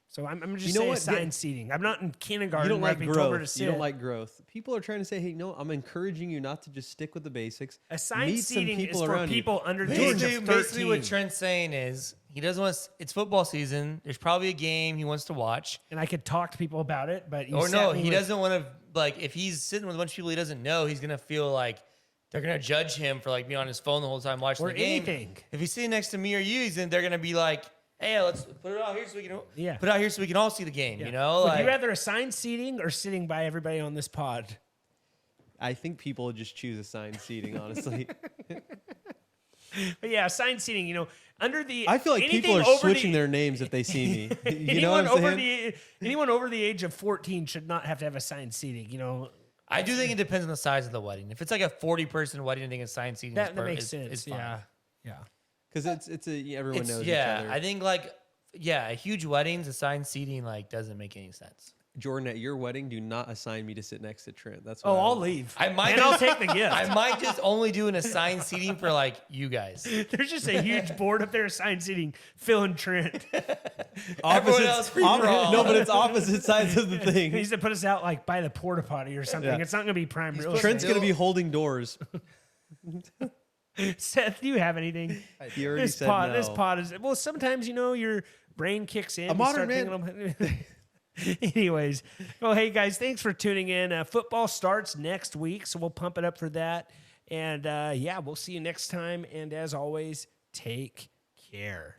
So I'm just You know saying what? assigned seating. I'm not in kindergarten. You don't where like I'd be told where to growth. sit. You don't like growth. People are trying to say, "Hey, no, I'm encouraging you not to just stick with the basics. assigned Meet some seating is people for around you." people under the age Basically, of 13. basically what Trent's saying is he doesn't want. It's football season. There's probably a game he wants to watch. And I could talk to people about it, but you Or sat no, me he with- doesn't want to. Like if he's sitting with a bunch of people he doesn't know, he's gonna feel like they're gonna judge him for like being on his phone the whole time watching Or the game. anything. If he's sitting next to me or you, then they're gonna be like, hey, let's put it out here so we can Yeah. put it out here so we can all see the game. You know, Would like, you rather assigned seating or sitting by everybody on this pod? I think people just choose assigned seating, honestly. But yeah, assigned seating. Under the I feel like people anything are over switching the, their names if they see me. You know what anyone I'm over saying? anyone over the age of 14 should not have to have assigned seating. I do think it depends on the size of the wedding. If it's like a 40-person wedding, I think assigned seating That is makes is sense. fine. Yeah. Because everyone knows yeah, each other. I think a huge weddings, assigned seating doesn't make any sense. Jordan, at your wedding, do not assign me to sit next to Trent. That's Oh, what I'll would- leave. I might and I'll take the gift. I might just only do an assigned seating for you guys. There's just a huge board up there, assigned seating, Phil and Trent. Everyone else free for all. No, but it's opposite sides of the He thing. needs to put us out by the porta potty or something. Yeah. It's not going to be prime real Trent's estate. going to be holding doors. Seth, do you have anything? He already This said pod, no. this pod is well. Sometimes your brain kicks in. A you modern start man. thinking about- Anyways, well, hey guys, thanks for tuning in. Football starts next week, so we'll pump it up for that. And yeah, we'll see you next time. And as always, take care.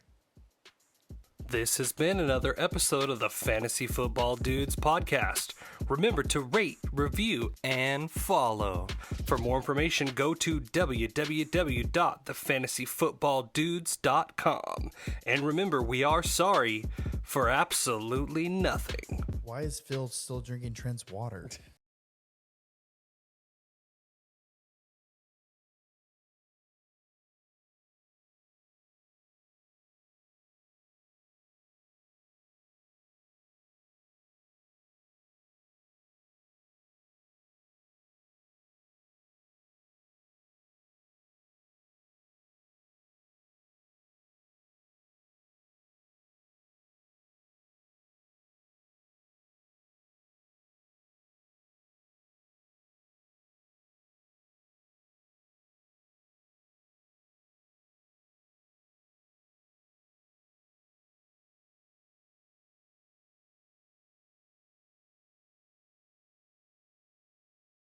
This has been another episode of the Fantasy Football Dudes podcast. Remember to rate, review, and follow. For more information, go to www.thefantasyfootballdudes.com. And remember, we are sorry for absolutely nothing. Why is Phil still drinking Trent's water?